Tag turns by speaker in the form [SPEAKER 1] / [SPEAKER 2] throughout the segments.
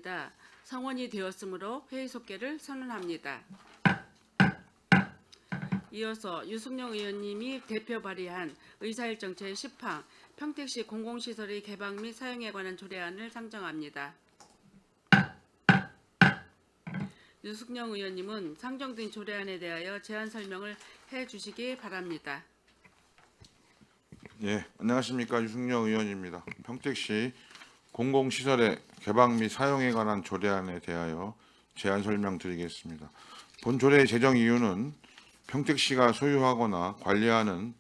[SPEAKER 1] 수고하셨습니다. 성원이 되었으므로 회의 속개를 선언합니다. 이어서 유승용 의원님이 대표 발의한 의사일정 제10항 평택시 공공시설의 개방 및 사용에 관한 조례안을 상정합니다. 유승용 의원님은 상정된 조례안에 대하여 제안 설명을 해주시기 바랍니다.
[SPEAKER 2] 예, 안녕하십니까. 유승용 의원입니다. 평택시 공공시설의 개방 및 사용에 관한 조례안에 대하여 제안 설명드리겠습니다. 본 조례의 제정 이유는 평택시가 소유하거나 관리하는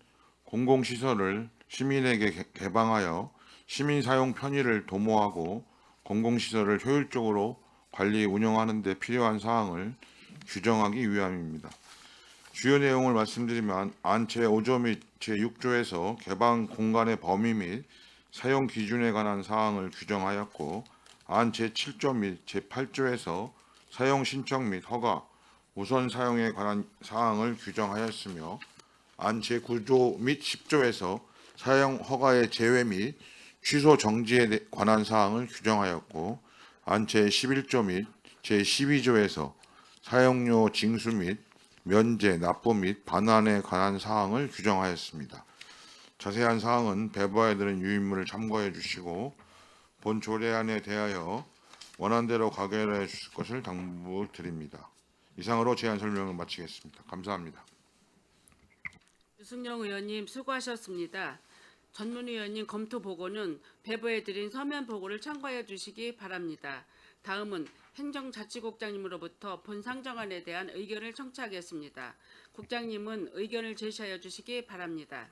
[SPEAKER 2] 공공시설을 시민에게 개방하여 시민 사용 편의를 도모하고 공공시설을 효율적으로 관리 운영하는 데 필요한 사항을 규정하기 위함입니다. 주요 내용을 말씀드리면 안 제5조 및 제6조에서 개방 공간의 범위 및 사용 기준에 관한 사항을 규정하였고, 안 제7조 및 제8조에서 사용 신청 및 허가, 우선 사용에 관한 사항을 규정하였으며, 안 제9조 및 10조에서 사용 허가의 제외 및 취소 정지에 관한 사항을 규정하였고, 안 제11조 및 제12조에서 사용료 징수 및 면제, 납부 및 반환에 관한 사항을 규정하였습니다. 자세한 사항은 배부하에 들은 유인물을 참고해 주시고 본 조례안에 대하여 원안대로 가결해 주실 것을 당부드립니다. 이상으로 제안 설명을 마치겠습니다. 감사합니다.
[SPEAKER 1] 유승용 의원님 수고하셨습니다. 전문위원님 검토 보고는 배부해드린 서면 보고를 참고해 주시기 바랍니다. 다음은 행정자치국장님으로부터 본 상정안에 대한 의견을 청취하겠습니다. 국장님은 의견을 제시하여 주시기 바랍니다.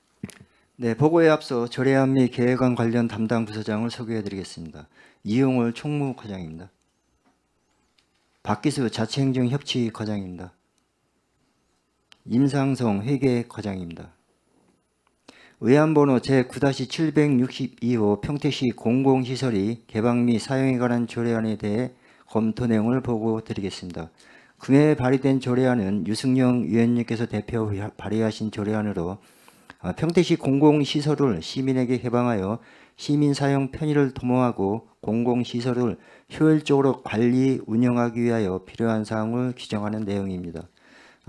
[SPEAKER 3] 네, 보고에 앞서 조례안 및 계획안 관련 담당 부서장을 소개해드리겠습니다. 이용월 총무과장입니다. 박기수 자치행정협치과장입니다. 임상성 회계과장입니다. 의안번호 제9-762호 평택시 공공시설이 개방 및 사용에 관한 조례안에 대해 검토 내용을 보고 드리겠습니다. 금해 발의된 조례안은 유승용 위원님께서 대표 발의하신 조례안으로 평택시 공공시설을 시민에게 개방하여 시민 사용 편의를 도모하고 공공시설을 효율적으로 관리 운영하기 위하여 필요한 사항을 규정하는 내용입니다.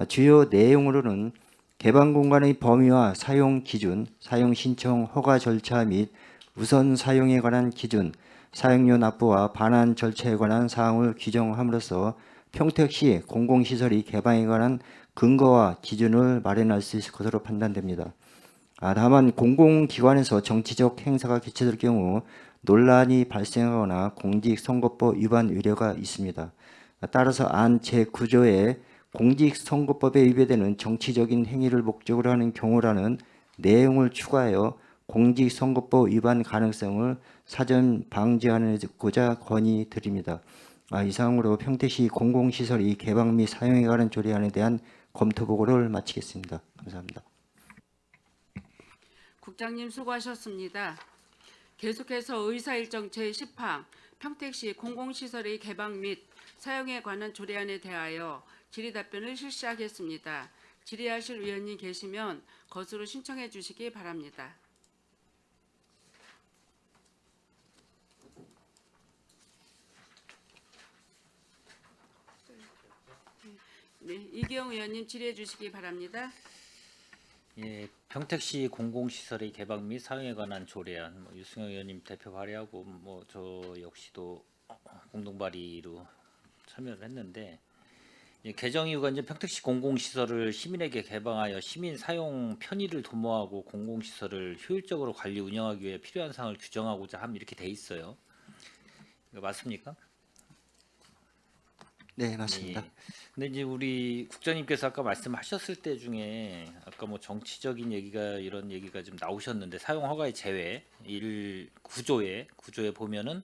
[SPEAKER 3] 주요 내용으로는 개방 공간의 범위와 사용 기준, 사용 신청 허가 절차 및 우선 사용에 관한 기준, 사용료 납부와 반환 절차에 관한 사항을 규정함으로써 평택시 공공시설이 개방에 관한 근거와 기준을 마련할 수 있을 것으로 판단됩니다. 다만 공공기관에서 정치적 행사가 개최될 경우 논란이 발생하거나 공직선거법 위반 우려가 있습니다. 따라서 안 제9조에 공직선거법에 위배되는 정치적인 행위를 목적으로 하는 경우라는 내용을 추가하여 공직선거법 위반 가능성을 사전 방지하고자 건의드립니다. 이상으로 평택시 공공시설이 개방 및 사용에 관한 조례안에 대한 검토 보고를 마치겠습니다. 감사합니다.
[SPEAKER 1] 국장님 수고하셨습니다. 계속해서 의사일정 제10항 평택시 공공시설의 개방 및 사용에 관한 조례안에 대하여 질의답변을 실시하겠습니다. 질의하실 위원님 계시면 것으로 신청해 주시기 바랍니다. 네, 이기영 의원님 질의해 주시기 바랍니다.
[SPEAKER 4] 예, 평택시 공공시설의 개방 및 사용에 관한 조례안, 유승용 의원님 대표 발의하고 저 역시도 공동 발의로 참여를 했는데, 개정 이유가 이제 평택시 공공시설을 시민에게 개방하여 시민 사용 편의를 도모하고 공공시설을 효율적으로 관리 운영하기 위해 필요한 사항을 규정하고자 함 이렇게 돼 있어요. 이거 맞습니까?
[SPEAKER 3] 네, 맞습니다.
[SPEAKER 4] 예. 근데 이제 우리 국장님께서 아까 말씀하셨을 때 중에 아까 정치적인 얘기가 이런 얘기가 좀 나오셨는데 사용 허가의 제외 9조에 보면은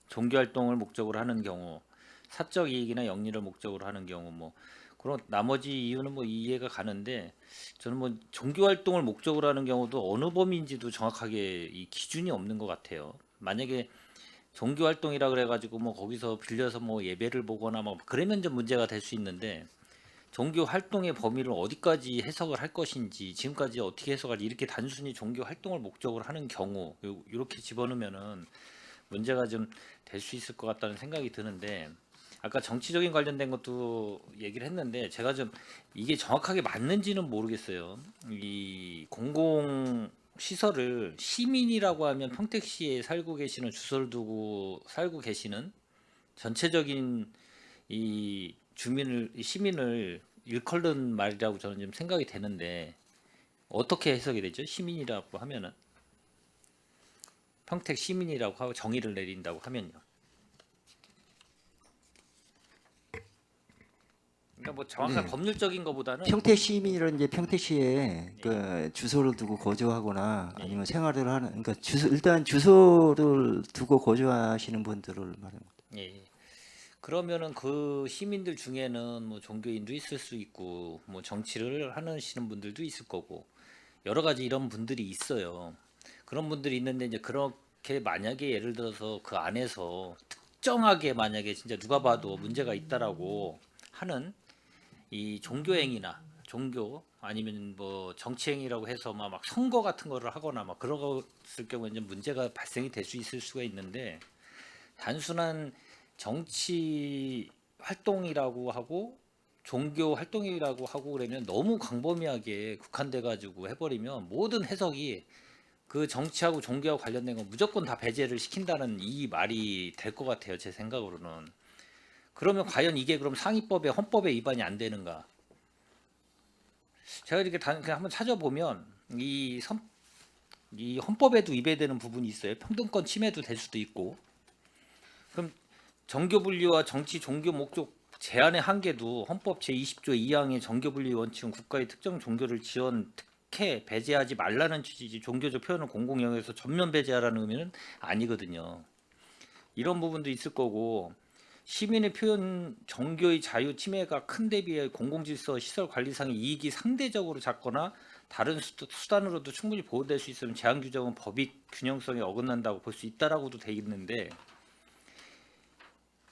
[SPEAKER 4] 종교 활동을 목적으로 하는 경우, 사적 이익이나 영리를 목적으로 하는 경우 그런 나머지 이유는 이해가 가는데 저는 종교 활동을 목적으로 하는 경우도 어느 범위인지도 정확하게 이 기준이 없는 것 같아요. 만약에 종교 활동이라 그래가지고 거기서 빌려서 예배를 보거나 그러면 좀 문제가 될 수 있는데 종교 활동의 범위를 어디까지 해석을 할 것인지 지금까지 어떻게 해석할지 이렇게 단순히 종교 활동을 목적으로 하는 경우 이렇게 집어넣으면은 문제가 좀 될 수 있을 것 같다는 생각이 드는데 아까 정치적인 관련된 것도 얘기를 했는데 제가 좀 이게 정확하게 맞는지는 모르겠어요. 이 공공 시설을 시민이라고 하면 평택시에 살고 계시는 주소를 두고 살고 계시는 전체적인 이 주민을 이 시민을 일컬는 말이라고 저는 좀 생각이 되는데 어떻게 해석이 되죠? 시민이라고 하면은 평택 시민이라고 하고 정의를 내린다고 하면요. 그러니까 뭐 정확한
[SPEAKER 3] 네.
[SPEAKER 4] 법률적인 것보다는
[SPEAKER 3] 평택 시민이란 이제 평택시에 그 주소를 두고 거주하거나
[SPEAKER 4] 네.
[SPEAKER 3] 아니면 생활을 하는 그러니까 일단 주소를 두고 거주하시는 분들을 말하는 거죠.
[SPEAKER 4] 예. 그러면은 그 시민들 중에는 뭐 종교인도 있을 수 있고 뭐 정치를 하시는 분들도 있을 거고 여러 가지 이런 분들이 있어요. 그런 분들이 있는데 이제 그렇게 만약에 예를 들어서 그 안에서 특정하게 만약에 진짜 누가 봐도 문제가 있다라고 하는 이 종교행위나 종교 아니면 뭐 정치행위라고 해서 막 선거 같은 거를 하거나 막 그러었을 경우에 이제 문제가 발생이 될 수 있을 수가 있는데 단순한 정치 활동이라고 하고 종교 활동이라고 하고 그러면 너무 광범위하게 국한돼 가지고 해버리면 모든 해석이 그 정치하고 종교하고 관련된 건 무조건 다 배제를 시킨다는 이 말이 될 것 같아요. 제 생각으로는. 그러면 과연 이게 그럼 상위법에 헌법에 위반이 안 되는가? 제가 이렇게 그냥 한번 찾아보면 이 헌법에도 위배되는 부분이 있어요. 평등권 침해도 될 수도 있고. 그럼 정교 분리와 정치 종교 목적 제한의 한계도 헌법 제20조 2항의 정교 분리 원칙은 국가의 특정 종교를 지원 특혜 배제하지 말라는 취지지 종교적 표현을 공공 영역에서 전면 배제하라는 의미는 아니거든요. 이런 부분도 있을 거고 시민의 표현 종교의 자유 침해가 큰 대비해 공공질서 시설 관리상의 이익이 상대적으로 작거나 다른 수단으로도 충분히 보호될 수 있으면 제한 규정은 법익 균형성에 어긋난다고 볼 수 있다라고도 돼 있는데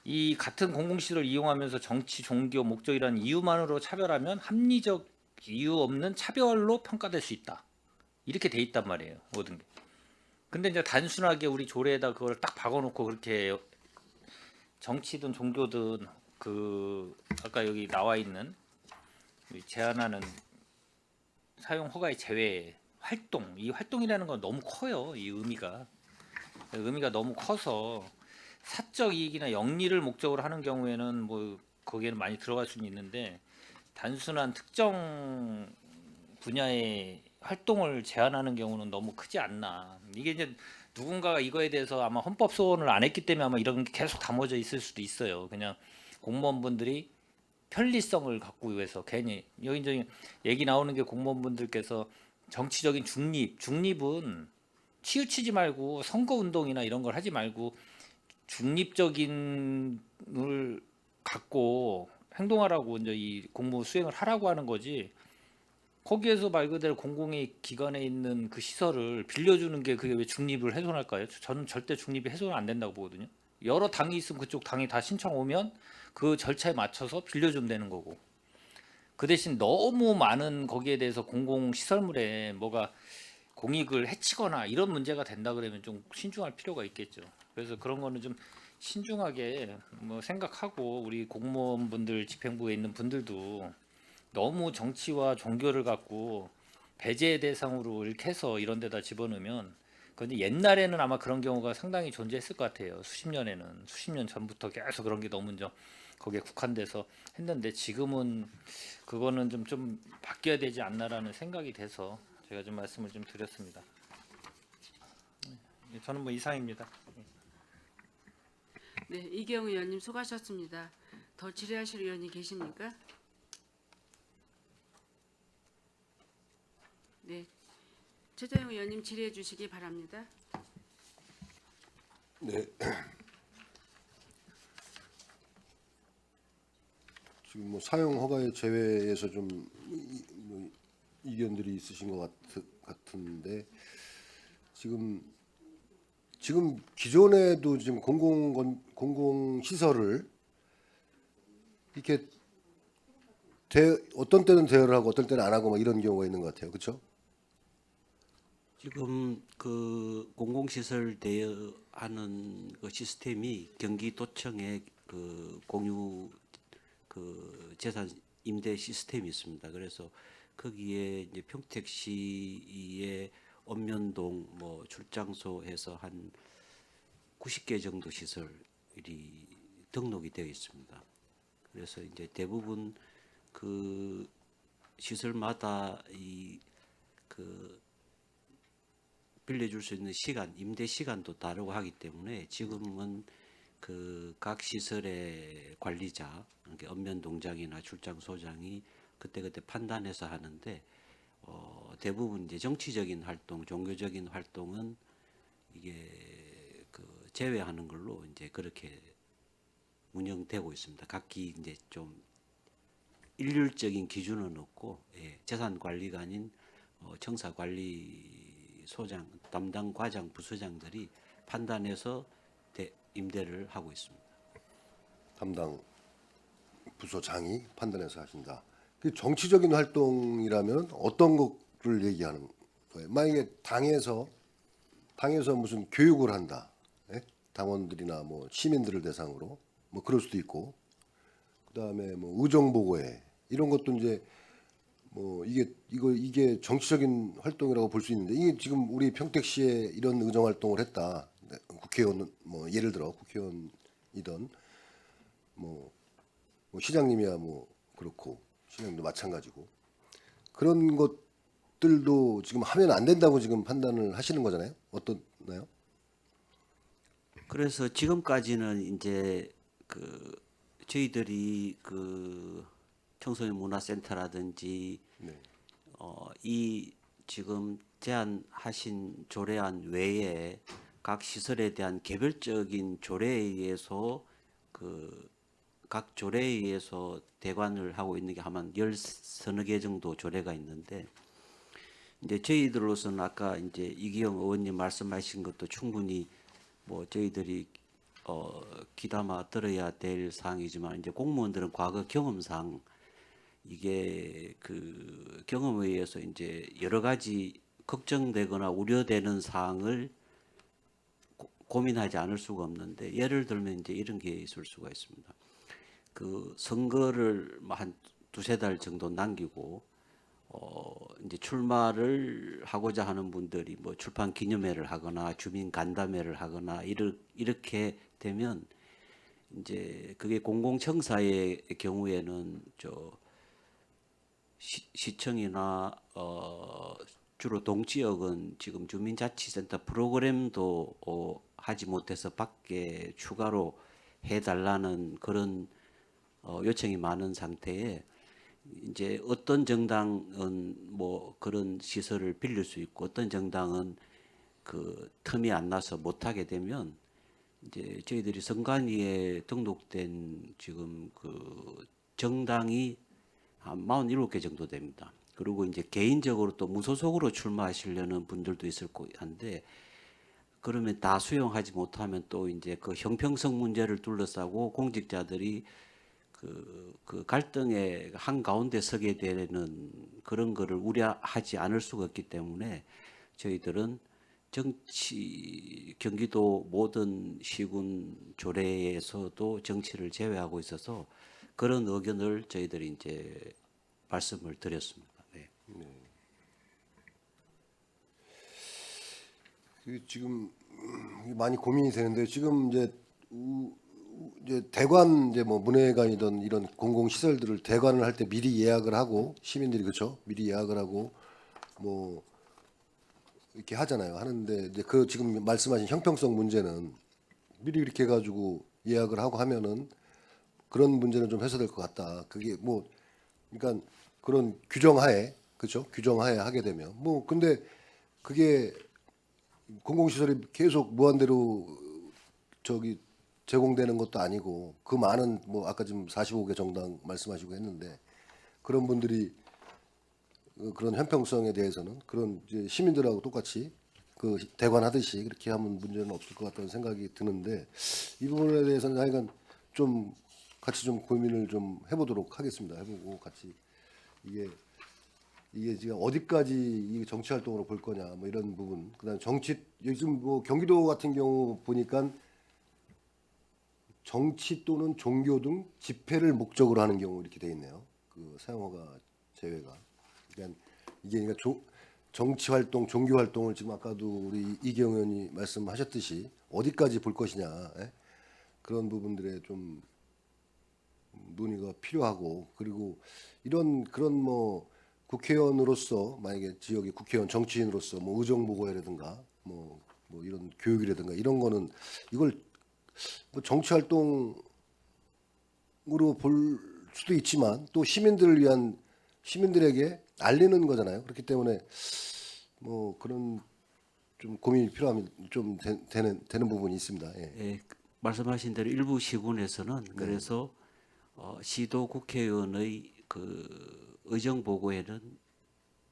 [SPEAKER 4] 이 같은 공공시설을 이용하면서 정치, 종교, 목적이라는 이유만으로 차별하면 합리적 이유 없는 차별로 평가될 수 있다. 이렇게 돼 있단 말이에요. 모든 게. 근데 이제 단순하게 우리 조례에다 그걸 딱 박아놓고 그렇게 정치든 종교든 그 아까 여기 나와 있는 제한하는 사용 허가의 제외 활동 이 활동이라는 건 너무 커요. 이 의미가 너무 커서 사적 이익이나 영리를 목적으로 하는 경우에는 뭐 거기에는 많이 들어갈 수는 있는데 단순한 특정 분야의 활동을 제한하는 경우는 너무 크지 않나. 이게 이제 누군가가 이거에 대해서 아마 헌법 소원을 안 했기 때문에 아마 이런 게 계속 담아져 있을 수도 있어요. 그냥 공무원분들이 편리성을 갖고 위해서 괜히 여기 이제 얘기 나오는 게 공무원분들께서 정치적인 중립은 치우치지 말고 선거 운동이나 이런 걸 하지 말고 중립적인 을 갖고 행동하라고 이제 이 공무 수행을 하라고 하는 거지. 거기에서 말 그대로 공공의 기관에 있는 그 시설을 빌려주는 게 그게 왜 중립을 훼손할까요? 저는 절대 중립이 훼손은 안 된다고 보거든요. 여러 당이 있으면 그쪽 당이 다 신청 오면 그 절차에 맞춰서 빌려주면 되는 거고. 그 대신 너무 많은 거기에 대해서 공공 시설물에 뭐가 공익을 해치거나 이런 문제가 된다 그러면 좀 신중할 필요가 있겠죠. 그래서 그런 거는 좀 신중하게 뭐 생각하고 우리 공무원분들 집행부에 있는 분들도 너무 정치와 종교를 갖고 배제 대상으로 이렇게 해서 이런 데다 집어넣으면 근데 옛날에는 아마 그런 경우가 상당히 존재했을 것 같아요. 수십 년 전부터 계속 그런 게 너무 좀 거기에 국한돼서 했는데 지금은 그거는 좀 바뀌어야 되지 않나라는 생각이 돼서 제가 좀 말씀을 좀 드렸습니다. 저는 뭐 이상입니다.
[SPEAKER 1] 네, 이경 의원님 수고하셨습니다. 더 질의하실 의원이 계십니까? 네, 최재형 의원님 질의해 주시기 바랍니다.
[SPEAKER 5] 네. 지금 뭐 사용 허가의 제외에서 좀 뭐 이견들이 있으신 것 같은데 지금 기존에도 지금 공공 시설을 이렇게 어떤 때는 대여를 하고 어떤 때는 안 하고 막 이런 경우가 있는 것 같아요. 그렇죠?
[SPEAKER 6] 지금 그 공공시설 대여 제외하는 그 시스템이 경기도청의 그 공유 그 재산 임대 시스템이 있습니다. 그래서 거기에 이제 평택시의 읍면동 뭐 출장소 해서 한 90개 정도 시설이 등록이 되어 있습니다. 그래서 이제 대부분 그 시설마다 이 그 빌려줄 수 있는 시간, 임대 시간도 다르고 하기 때문에 지금은 그 각 시설의 관리자, 그러니까 읍면동장이나 출장소장이 그때그때 판단해서 하는데 대부분 이제 정치적인 활동, 종교적인 활동은 이게 그 제외하는 걸로 이제 그렇게 운영되고 있습니다. 각기 이제 좀 일률적인 기준은 없고 재산관리관인 청사관리소장, 담당 과장, 부소장들이 판단해서 임대를 하고 있습니다.
[SPEAKER 5] 담당 부서장이 판단해서 하신다. 그 정치적인 활동이라면 어떤 것을 얘기하는 거예요? 만약에 당에서 무슨 교육을 한다, 예? 당원들이나 뭐 시민들을 대상으로 뭐 그럴 수도 있고, 그다음에 뭐 의정보고회 이런 것도 이제 뭐 이게 정치적인 활동이라고 볼 수 있는데 이게 지금 우리 평택시에 이런 의정 활동을 했다. 국회의원 뭐 예를 들어 국회의원이던 뭐 시장님이야 뭐 그렇고 시장님도 마찬가지고 그런 것들도 지금 하면 안 된다고 지금 판단을 하시는 거잖아요. 어떠나요?
[SPEAKER 6] 그래서 지금까지는 이제 그 저희들이 그 청소년 문화센터라든지
[SPEAKER 5] 네.
[SPEAKER 6] 이 지금 제안하신 조례안 외에 각 시설에 대한 개별적인 조례에 의해서 그 각 조례에 의해서 대관을 하고 있는 게 한 서너 개 정도 조례가 있는데 이제 저희들로서는 아까 이제 이기영 의원님 말씀하신 것도 충분히 뭐 저희들이 귀담아 들어야 될 사항이지만 이제 공무원들은 과거 경험상 이게 그 경험에 의해서 이제 여러 가지 걱정되거나 우려되는 사항을 고민하지 않을 수가 없는데 예를 들면 이제 이런 게 있을 수가 있습니다. 그 선거를 한 두세 달 정도 남기고 이제 출마를 하고자 하는 분들이 뭐 출판 기념회를 하거나 주민 간담회를 하거나 이렇게 되면 이제 그게 공공청사의 경우에는 시청이나 주로 동지역은 지금 주민자치센터 프로그램도 하지 못해서 밖에 추가로 해달라는 그런 요청이 많은 상태에 이제 어떤 정당은 뭐 그런 시설을 빌릴 수 있고 어떤 정당은 그 틈이 안 나서 못 하게 되면 이제 저희들이 선관위에 등록된 지금 그 정당이 한 47개 정도 됩니다. 그리고 이제 개인적으로 또 무소속으로 출마하시려는 분들도 있을 한데 그러면 다 수용하지 못하면 또 이제 그 형평성 문제를 둘러싸고 공직자들이 그 갈등의 한 가운데 서게 되는 그런 거를 우려하지 않을 수가 없기 때문에 저희들은 경기도 모든 시군 조례에서도 정치를 제외하고 있어서 그런 의견을 저희들이 이제 말씀을 드렸습니다. 네.
[SPEAKER 5] 지금 많이 고민이 되는데 지금 이제 대관 이제 뭐 문회관이든 이런 공공 시설들을 대관을 할 때 미리 예약을 하고 시민들이 그렇죠 미리 예약을 하고 뭐 이렇게 하잖아요. 하는데 이제 그 지금 말씀하신 형평성 문제는 미리 이렇게 해가지고 예약을 하고 하면은 그런 문제는 좀 해소될 것 같다. 그게 뭐 그러니까 그런 규정하에 그렇죠 규정하에 하게 되면 뭐 근데 그게 공공시설이 계속 무한대로 제공되는 것도 아니고 그 많은 뭐 아까 지금 45개 정당 말씀하시고 했는데 그런 분들이 그런 형평성에 대해서는 그런 이제 시민들하고 똑같이 그 대관하듯이 그렇게 하면 문제는 없을 것 같다는 생각이 드는데 이 부분에 대해서는 하여간 좀 같이 좀 고민을 좀 해보도록 하겠습니다. 해보고 같이 이게 이게 지금 어디까지 이 정치 활동으로 볼 거냐 뭐 이런 부분. 그다음 정치 요즘 뭐 경기도 같은 경우 보니까 정치 또는 종교 등 집회를 목적으로 하는 경우 이렇게 돼 있네요. 그 사용어가 제외가. 그러니까 이게 그러니까 정치 활동, 종교 활동을 지금 아까도 우리 이경 의원이 말씀하셨듯이 어디까지 볼 것이냐 예? 그런 부분들에 좀 논의가 필요하고 그리고 그런 뭐 국회의원으로서 만약에 지역의 국회의원 정치인으로서 뭐 의정 보고회라든가 뭐 이런 교육이라든가 이런 거는 이걸 뭐 정치 활동으로 볼 수도 있지만 또 시민들을 위한 시민들에게 알리는 거잖아요. 그렇기 때문에 뭐 그런 좀 고민이 필요하면 좀 되는 부분이 있습니다. 예.
[SPEAKER 6] 예, 말씀하신 대로 일부 시군에서는 그래서 시도 국회의원의 그 의정 보고에는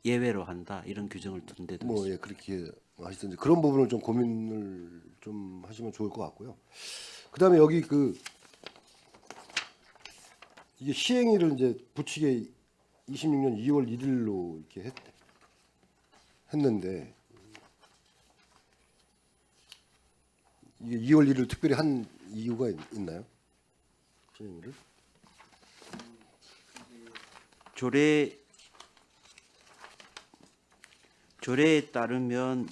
[SPEAKER 6] 예외로 한다 이런 규정을 둔 데도
[SPEAKER 5] 뭐
[SPEAKER 6] 있습니다.
[SPEAKER 5] 예, 그렇게 하시든지 그런 부분을 좀 고민을 좀 하시면 좋을 것 같고요. 그다음에 여기 이게 시행일을 이제 부칙에 26년 2월 1일로 이렇게 했는데 이게 2월 1일 특별히 한 이유가 있나요? 시행일을?
[SPEAKER 6] 조례에 따르면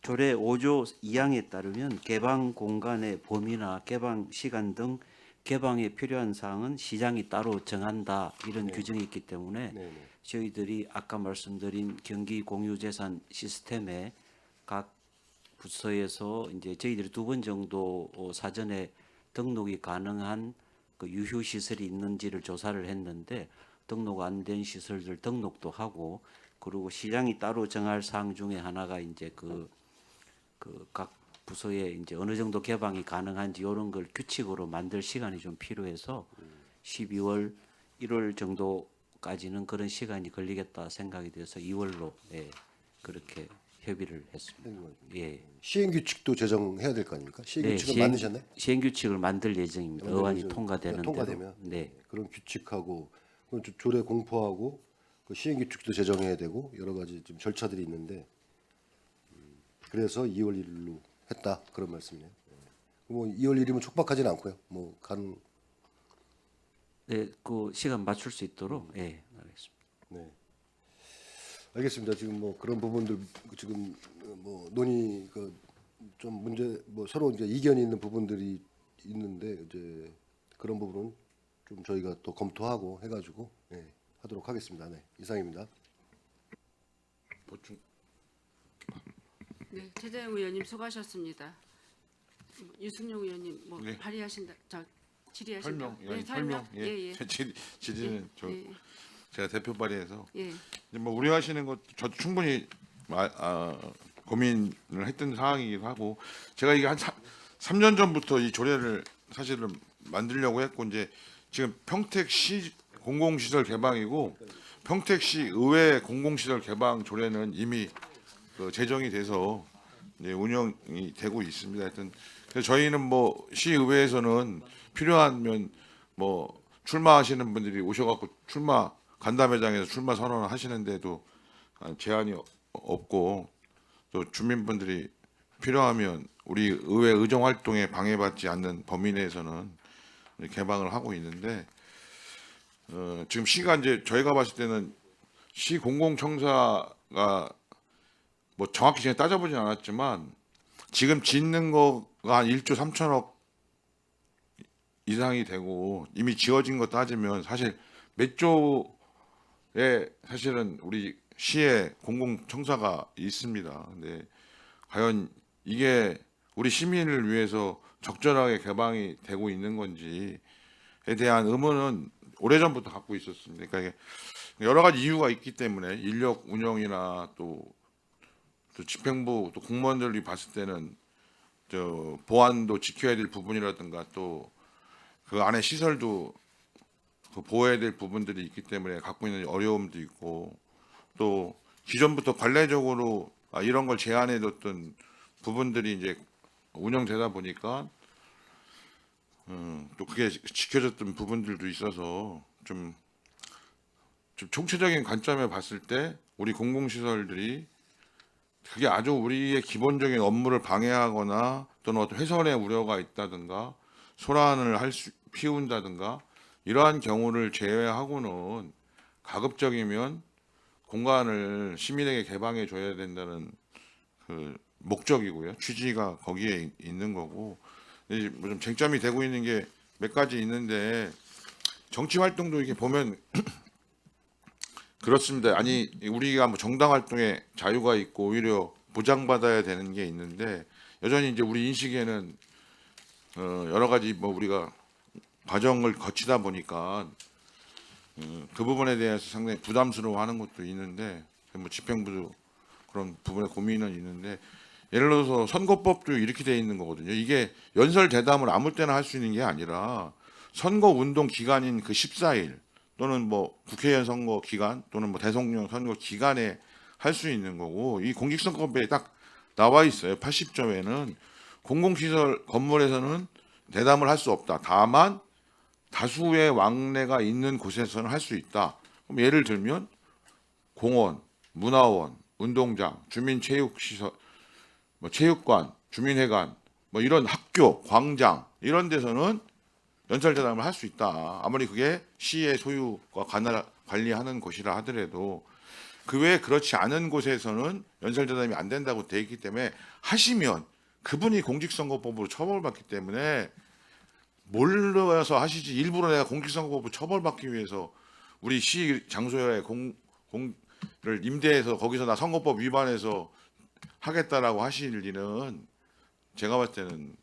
[SPEAKER 6] 조례 5조 2항에 따르면 개방 공간의 범위나 개방 시간 등 개방에 필요한 사항은 시장이 따로 정한다 이런 규정이 있기 때문에
[SPEAKER 5] 네네.
[SPEAKER 6] 저희들이 아까 말씀드린 경기 공유재산 시스템에 각 부서에서 이제 저희들이 2번 정도 사전에 등록이 가능한 그 유휴 시설이 있는지를 조사를 했는데 등록 안 된 시설들 등록도 하고 그리고 시장이 따로 정할 사항 중에 하나가 이제 그 각 부서에 이제 어느 정도 개방이 가능한지 이런 걸 규칙으로 만들 시간이 좀 필요해서 12월 1월 정도까지는 그런 시간이 걸리겠다 생각이 돼서 2월로 예, 그렇게 협의를 했습니다. 예.
[SPEAKER 5] 시행 규칙도 제정해야 될 거 아닙니까? 시행 규칙은 만드셨나요?
[SPEAKER 6] 시행 규칙을 만들 예정입니다. 어안이 통과되는 대로.
[SPEAKER 5] 통과되면
[SPEAKER 6] 네.
[SPEAKER 5] 그런 규칙하고 그건 조례 공포하고 그 시행 규칙도 제정해야 되고 여러 가지 좀 절차들이 있는데 그래서 2월 1일로 했다 그런 말씀이네요. 뭐 2월 1일이면 촉박하지는 않고요. 뭐 가능.
[SPEAKER 6] 네, 그 시간 맞출 수 있도록 예, 알겠습니다.
[SPEAKER 5] 네. 알겠습니다. 지금 뭐 그런 부분들 지금 뭐 논의 좀 문제 뭐 서로 이제 이견이 있는 부분들이 있는데 이제 그런 부분은 좀 저희가 또 검토하고 해가지고 예, 하도록 하겠습니다. 네, 이상입니다.
[SPEAKER 2] 보충.
[SPEAKER 1] 네, 최재형 의원님 수고하셨습니다. 유승용 의원님 뭐
[SPEAKER 2] 네.
[SPEAKER 1] 발의하신다, 질의하신다.
[SPEAKER 2] 설명.
[SPEAKER 1] 네,
[SPEAKER 2] 설명.
[SPEAKER 1] 예, 예.
[SPEAKER 2] 질의는
[SPEAKER 1] 예,
[SPEAKER 2] 제가 대표 발의해서
[SPEAKER 1] 예.
[SPEAKER 2] 이제 뭐 우려하시는 것도 저도 충분히 고민을 했던 사항이기도 하고 제가 이게 한 3년 전부터 이 조례를 사실은 만들려고 했고 이제 지금 평택시 공공시설 개방이고 평택시 의회 공공시설 개방 조례는 이미 제정이 돼서 이제 운영이 되고 있습니다. 하여튼 그래서 저희는 뭐 시의회에서는 필요하면 뭐 출마하시는 분들이 오셔갖고 출마 간담회장에서 출마 선언을 하시는데도 제한이 없고 또 주민분들이 필요하면 우리 의회 의정 활동에 방해받지 않는 범위 내에서는 개방을 하고 있는데 지금 시가 이제 저희가 봤을 때는 시 공공청사가 뭐 정확히 제가 따져보진 않았지만 지금 짓는 거가 한 1조 3천억 이상이 되고 이미 지어진 거 따지면 사실 몇 조에 사실은 우리 시에 공공청사가 있습니다. 근데 과연 이게 우리 시민을 위해서 적절하게 개방이 되고 있는 건지에 대한 의문은 오래전부터 갖고 있었습니다. 그러니까 이게 여러 가지 이유가 있기 때문에 인력 운영이나 또 집행부 또 공무원들이 봤을 때는 저 보안도 지켜야 될 부분이라든가 또 그 안에 시설도 그 보호해야 될 부분들이 있기 때문에 갖고 있는 어려움도 있고 또 기존부터 관례적으로 이런 걸 제한해뒀던 부분들이 이제 운영되다 보니까 또 그게 지켜졌던 부분들도 있어서 좀 총체적인 관점에 봤을 때 우리 공공시설들이 그게 아주 우리의 기본적인 업무를 방해하거나 또는 어떤 훼손의 우려가 있다든가 소란을 피운다든가 이러한 경우를 제외하고는 가급적이면 공간을 시민에게 개방해 줘야 된다는 그 목적이고요. 취지가 거기에 있는 거고 뭐 좀 쟁점이 되고 있는 게 몇 가지 있는데 정치 활동도 이렇게 보면 그렇습니다. 아니 우리가 뭐 정당 활동에 자유가 있고 오히려 보장받아야 되는 게 있는데 여전히 이제 우리 인식에는 여러 가지 뭐 우리가 과정을 거치다 보니까 그 부분에 대해서 상당히 부담스러워하는 것도 있는데 뭐 집행부도 그런 부분에 고민은 있는데 예를 들어서 선거법도 이렇게 돼 있는 거거든요. 이게 연설 대담을 아무 때나 할 수 있는 게 아니라 선거 운동 기간인 그 14일 또는 뭐 국회의원 선거 기간 또는 뭐 대통령 선거 기간에 할 수 있는 거고 이 공직선거법에 딱 나와 있어요. 80조에는 공공시설 건물에서는 대담을 할 수 없다. 다만 다수의 왕래가 있는 곳에서는 할 수 있다. 그럼 예를 들면 공원, 문화원, 운동장, 주민체육시설, 뭐 체육관, 주민회관, 뭐 이런 학교, 광장 이런 데서는 연설대담을 할 수 있다. 아무리 그게 시의 소유가 관리하는 곳이라 하더라도 그 외에 그렇지 않은 곳에서는 연설대담이 안 된다고 돼 있기 때문에 하시면 그분이 공직선거법으로 처벌받기 때문에 몰라서 하시지 일부러 내가 공직선거법으로 처벌받기 위해서 우리 시 장소에 공을 임대해서 거기서 나 선거법 위반해서 하겠다라고 하실 일은 제가 봤을 때는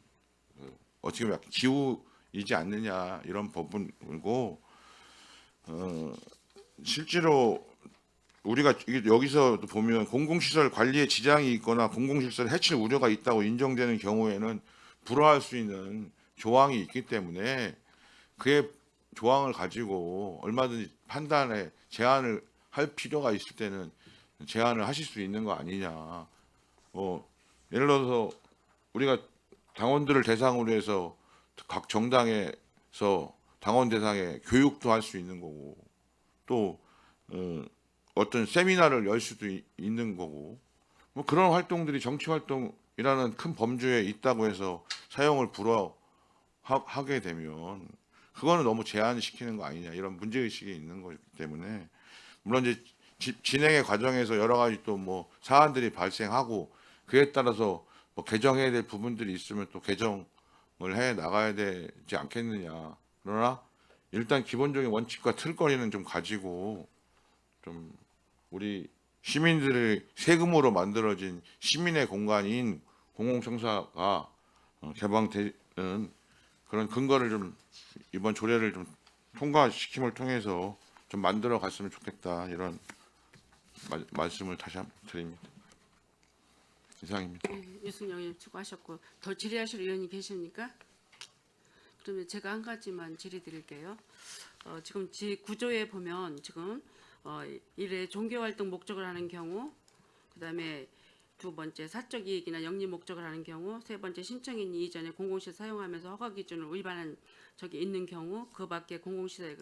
[SPEAKER 2] 어떻게 보면 기우이지 않느냐 이런 부분이고 실제로 우리가 여기서 보면 공공시설 관리에 지장이 있거나 공공시설 해칠 우려가 있다고 인정되는 경우에는 불허할 수 있는 조항이 있기 때문에 그의 조항을 가지고 얼마든지 판단에 제한을 할 필요가 있을 때는 제한을 하실 수 있는 거 아니냐. 예를 들어서 우리가 당원들을 대상으로 해서 각 정당에서 당원 대상에 교육도 할 수 있는 거고 또 어떤 세미나를 열 수도 있는 거고 뭐 그런 활동들이 정치 활동이라는 큰 범주에 있다고 해서 사용을 불허하게 되면 그거는 너무 제한시키는 거 아니냐 이런 문제의식이 있는 거기 때문에 물론 이제 진행의 과정에서 여러 가지 또 뭐 사안들이 발생하고 그에 따라서 뭐 개정해야 될 부분들이 있으면 또 개정을 해 나가야 되지 않겠느냐. 그러나 일단 기본적인 원칙과 틀거리는 좀 가지고 좀 우리 시민들의 세금으로 만들어진 시민의 공간인 공공청사가 개방되는 그런 근거를 좀 이번 조례를 좀 통과시킴을 통해서 좀 만들어 갔으면 좋겠다 이런 말씀을 다시 한번 드립니다. 이상입니다.
[SPEAKER 1] 유승영 의원 수고하셨고 더 질의하실 의원이 계십니까? 그러면 제가 한 가지만 질의드릴게요. 지금 제9조에 보면 지금 1회 종교활동 목적을 하는 경우, 그다음에 두 번째 사적 이익이나 영리 목적을 하는 경우, 세 번째 신청인이 이전에 공공시설 사용하면서 허가 기준을 위반한 적이 있는 경우, 그 밖에 공공시설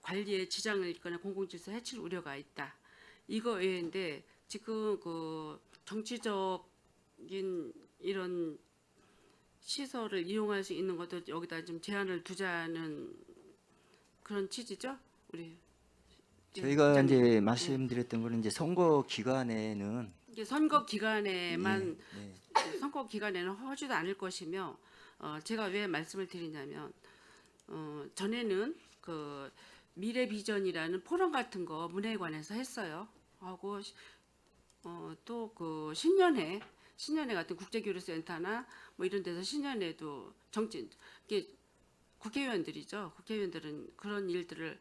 [SPEAKER 1] 관리에 지장을 있거나 공공질서 해칠 우려가 있다. 이거 외인데 지금 그 정치적인 이런 시설을 이용할 수 있는 것도 여기다 좀 제한을 두자는 그런 취지죠? 우리
[SPEAKER 3] 저희가
[SPEAKER 1] 부장님.
[SPEAKER 3] 이제 말씀드렸던 거는 이제 선거 기간에는
[SPEAKER 1] 이게 선거 기간에만
[SPEAKER 3] 네.
[SPEAKER 1] 선거 기간에는 하지도 않을 것이며 제가 왜 말씀을 드리냐면 전에는 그 미래 비전이라는 포럼 같은 거 문회관에서 했어요. 하고 또 그 신년회 같은 국제교류센터나 뭐 이런 데서 신년회도 이게 국회의원들이죠. 국회의원들은 그런 일들을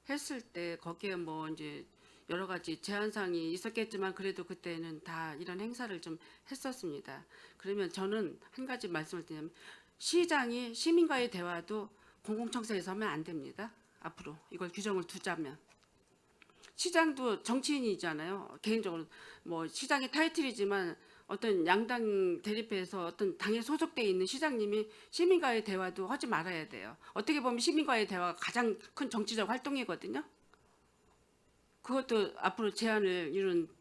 [SPEAKER 1] 했을 때 거기에 뭐 이제 여러 가지 제한사항이 있었겠지만 그래도 그때는 다 이런 행사를 좀 했었습니다. 그러면 저는 한 가지 말씀을 드리면 시장이 시민과의 대화도 공공청사에서 하면 안 됩니다. 앞으로 이걸 규정을 두자면 시장도 정치인이잖아요. 개인적으로 뭐 시장의 타이틀이지만 어떤 양당 대립해서 어떤 당에 소속돼 있는 시장님이 시민과의 대화도 하지 말아야 돼요. 어떻게 보면 시민과의 대화가 가장 큰 정치적 활동이거든요. 그것도 앞으로 제안을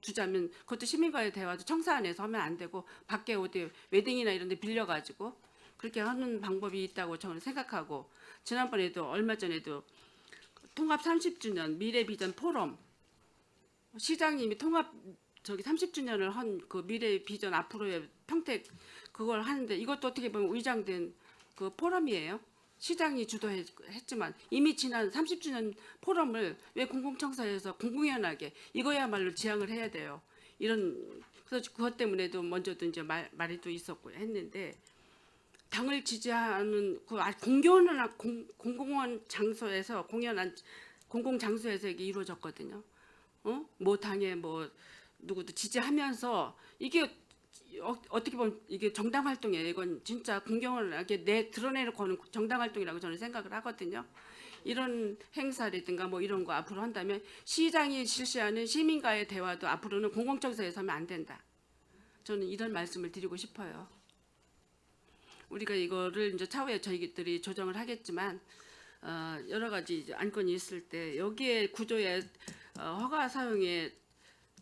[SPEAKER 1] 두자면 그것도 시민과의 대화도 청사 안에서 하면 안 되고 밖에 어디 웨딩이나 이런 데 빌려가지고 그렇게 하는 방법이 있다고 저는 생각하고, 지난번에도 얼마 전에도 통합 30주년 미래 비전 포럼 시장님이 통합 30주년을 한 그 미래 비전 앞으로의 평택 그걸 하는데, 이것도 어떻게 보면 의장된 그 포럼이에요. 시장이 주도했지만 이미 지난 30주년 포럼을 왜 공공청사에서 공공연하게 이거야말로 지향을 해야 돼요. 그래서 그것 때문에도 먼저도 이제 말이 또 있었고 했는데, 당을 지지하는 그 공공연한 공공원 장소에서 공공 장소에서 이게 이루어졌거든요. 뭐 당에 뭐 누구도 지지하면서 이게 어떻게 보면 이게 정당 활동이에요. 이건 진짜 공공연하게 드러내놓고 하는 정당 활동이라고 저는 생각을 하거든요. 이런 행사라든가 뭐 이런 거 앞으로 한다면 시장이 실시하는 시민과의 대화도 앞으로는 공공청사에서 하면 안 된다. 저는 이런 말씀을 드리고 싶어요. 우리가 이거를 이제 차후에 저희들이 조정을 하겠지만 여러 가지 이제 안건이 있을 때 여기에 구조에 허가 사용에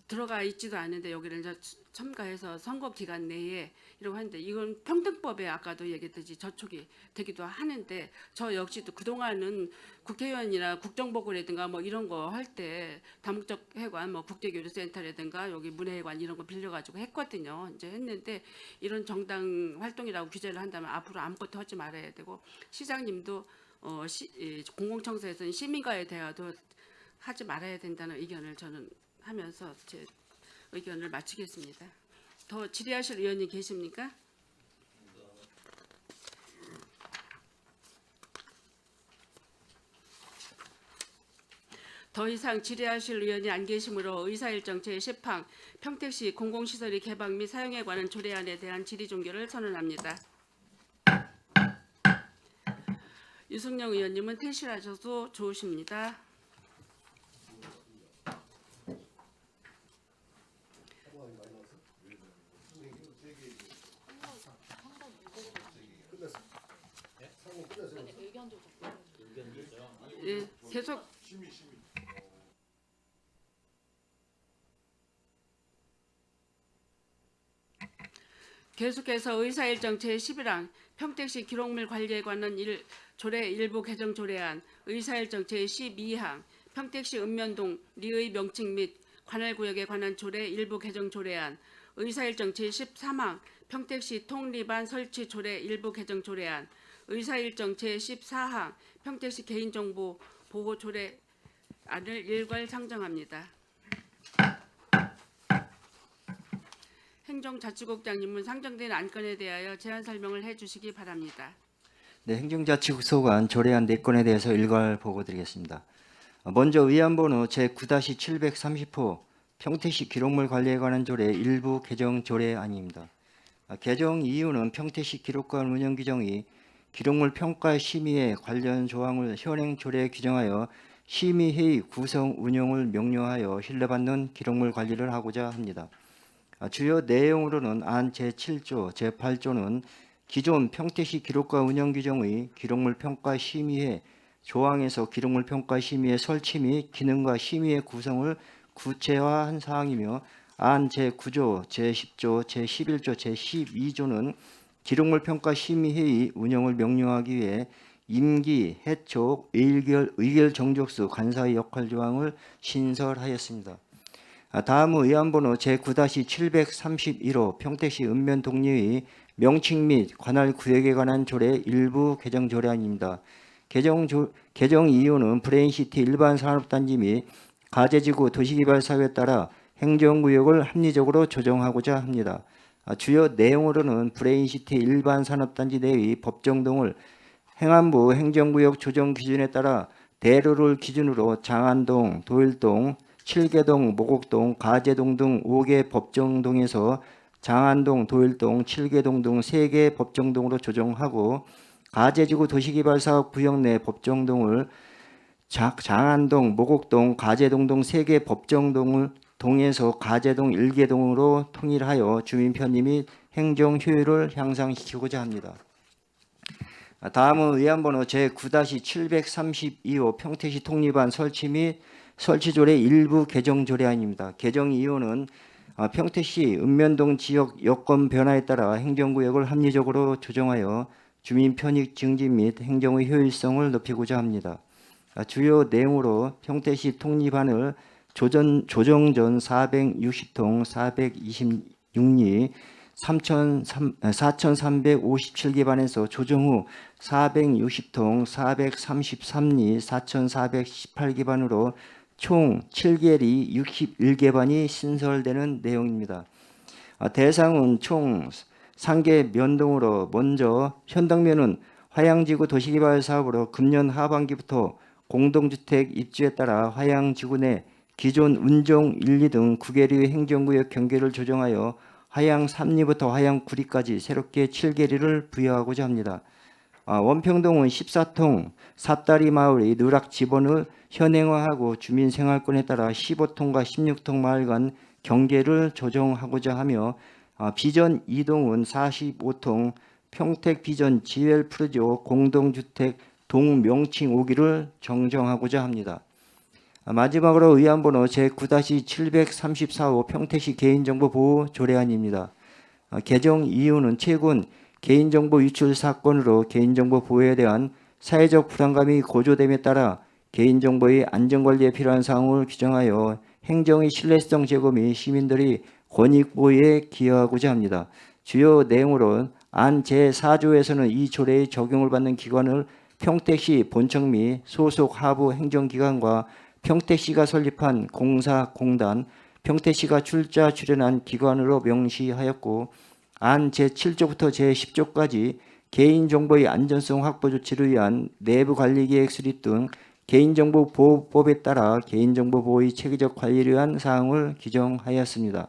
[SPEAKER 1] 들어가 있지도 않은데 여기를 이제 첨가해서 선거 기간 내에 이러고 하는데, 이건 평등법에 아까도 얘기했듯이 저촉이 되기도 하는데, 저 역시도 그동안은 국회의원이나 국정보고라든가 뭐 이런 거 할 때 다목적 회관 뭐 국제교류센터라든가 여기 문화회관 이런 거 빌려가지고 했거든요. 이제 했는데 이런 정당 활동이라고 규제를 한다면 앞으로 아무것도 하지 말아야 되고, 시장님도 공공청사에서는 시민과의 대화도 하지 말아야 된다는 의견을 저는 하면서 제 의견을 마치겠습니다. 더 질의하실 의원님 계십니까? 더 이상 질의하실 의원이 안 계시므로 의사일정 제10항 평택시 공공시설의 개방 및 사용에 관한 조례안에 대한 질의 종결을 선언합니다. 유승영 의원님은 퇴실하셔도 좋으십니다. 예, 계속 계속해서 의사일정 제11항 평택시 기록물 관리에 관한 조례 일부 개정 조례안, 의사일정 제12항 평택시 읍면동 리의 명칭 및 관할구역에 관한 조례 일부 개정 조례안, 의사일정 제13항 평택시 통리반 설치 조례 일부 개정 조례안, 의사일정 제14항 평택시 개인정보 보호 조례안을 일괄 상정합니다. 행정자치국장님은 상정된 안건에 대하여 제안 설명을 해주시기 바랍니다.
[SPEAKER 3] 네, 행정자치국 소관 조례안 4건에 대해서 일괄 보고드리겠습니다. 먼저 의안번호 제9-730호 평택시 기록물 관리에 관한 조례 일부 개정 조례안입니다. 개정 이유는 평택시 기록관 운영 규정이 기록물 평가 심의에 관련 조항을 현행 조례에 규정하여 심의회의 구성 운영을 명료하여 신뢰받는 기록물 관리를 하고자 합니다. 주요 내용으로는 안 제7조, 제8조는 기존 평택시 기록관 운영 규정의 기록물 평가 심의회 조항에서 기록물 평가 심의회 설치 및 기능과 심의회 구성을 구체화한 사항이며, 안 제9조, 제10조, 제11조, 제12조는 기록물 평가 심의회의 운영을 명료하기 위해 임기, 해촉, 의결 정족수, 간사의 역할 조항을 신설하였습니다. 다음 의안번호 제9-731호 평택시 읍면 동리의 명칭 및 관할 구역에 관한 조례 일부 개정 조례안입니다. 개정 이유는 브레인시티 일반 산업단지 및 가제지구 도시개발사업에 따라 행정구역을 합리적으로 조정하고자 합니다. 주요 내용으로는 브레인시티 일반 산업단지 내의 법정동을 행안부 행정구역 조정 기준에 따라 대로를 기준으로 장안동, 도일동, 칠계동, 모곡동, 가제동 등 5개 법정동에서 장안동, 도일동, 칠계동 등 3개 법정동으로 조정하고, 가제지구 도시개발사업 구역 내 법정동을 장안동, 모곡동, 가제동 등 3개 법정동을 동에서 가재동 1개동으로 통일하여 주민 편의 및 행정 효율을 향상시키고자 합니다. 다음은 의안번호 제9-732호 평택시 통리반 설치 및 설치조례 일부 개정 조례안입니다. 개정 이유는 평택시 읍면동 지역 여건 변화에 따라 행정구역을 합리적으로 조정하여 주민 편익 증진 및 행정의 효율성을 높이고자 합니다. 주요 내용으로 평택시 통리반을 조정 전 460통 426리 4,357기반에서 조정 후 460통 433리 4,418기반으로 총 7계리 61개반이 신설되는 내용입니다. 대상은 총 3개 면동으로 먼저 현덕면은 화양지구 도시개발 사업으로 금년 하반기부터 공동주택 입주에 따라 화양지구 내 기존 운정 1, 2 등 9계리 행정구역 경계를 조정하여 화양 3리부터 화양 9리까지 새롭게 7계리를 부여하고자 합니다. 원평동은 14통 삿다리 마을의 누락 지번을 현행화하고 주민 생활권에 따라 15통과 16통 마을 간 경계를 조정하고자 하며 비전 2동은 45통 평택 비전 지웰 프루지오 공동주택 동명칭 5기를 정정하고자 합니다. 마지막으로 의안번호 제9-734호 평택시 개인정보 보호 조례안입니다. 개정 이유는 최근 개인정보 유출 사건으로 개인정보 보호에 대한 사회적 불안감이 고조됨에 따라 개인정보의 안전관리에 필요한 사항을 규정하여 행정의 신뢰성 제고 및 시민들의 권익 보호에 기여하고자 합니다. 주요 내용으로 안 제4조에서는 이 조례의 적용을 받는 기관을 평택시 본청 및 소속 하부 행정기관과 평택시가 설립한 공사, 공단, 평택시가 출자출연한 기관으로 명시하였고 안 제7조부터 제10조까지 개인정보의 안전성 확보 조치를 위한 내부관리계획 수립 등 개인정보보호법에 따라 개인정보보호의 체계적 관리를 위한 사항을 규정하였습니다.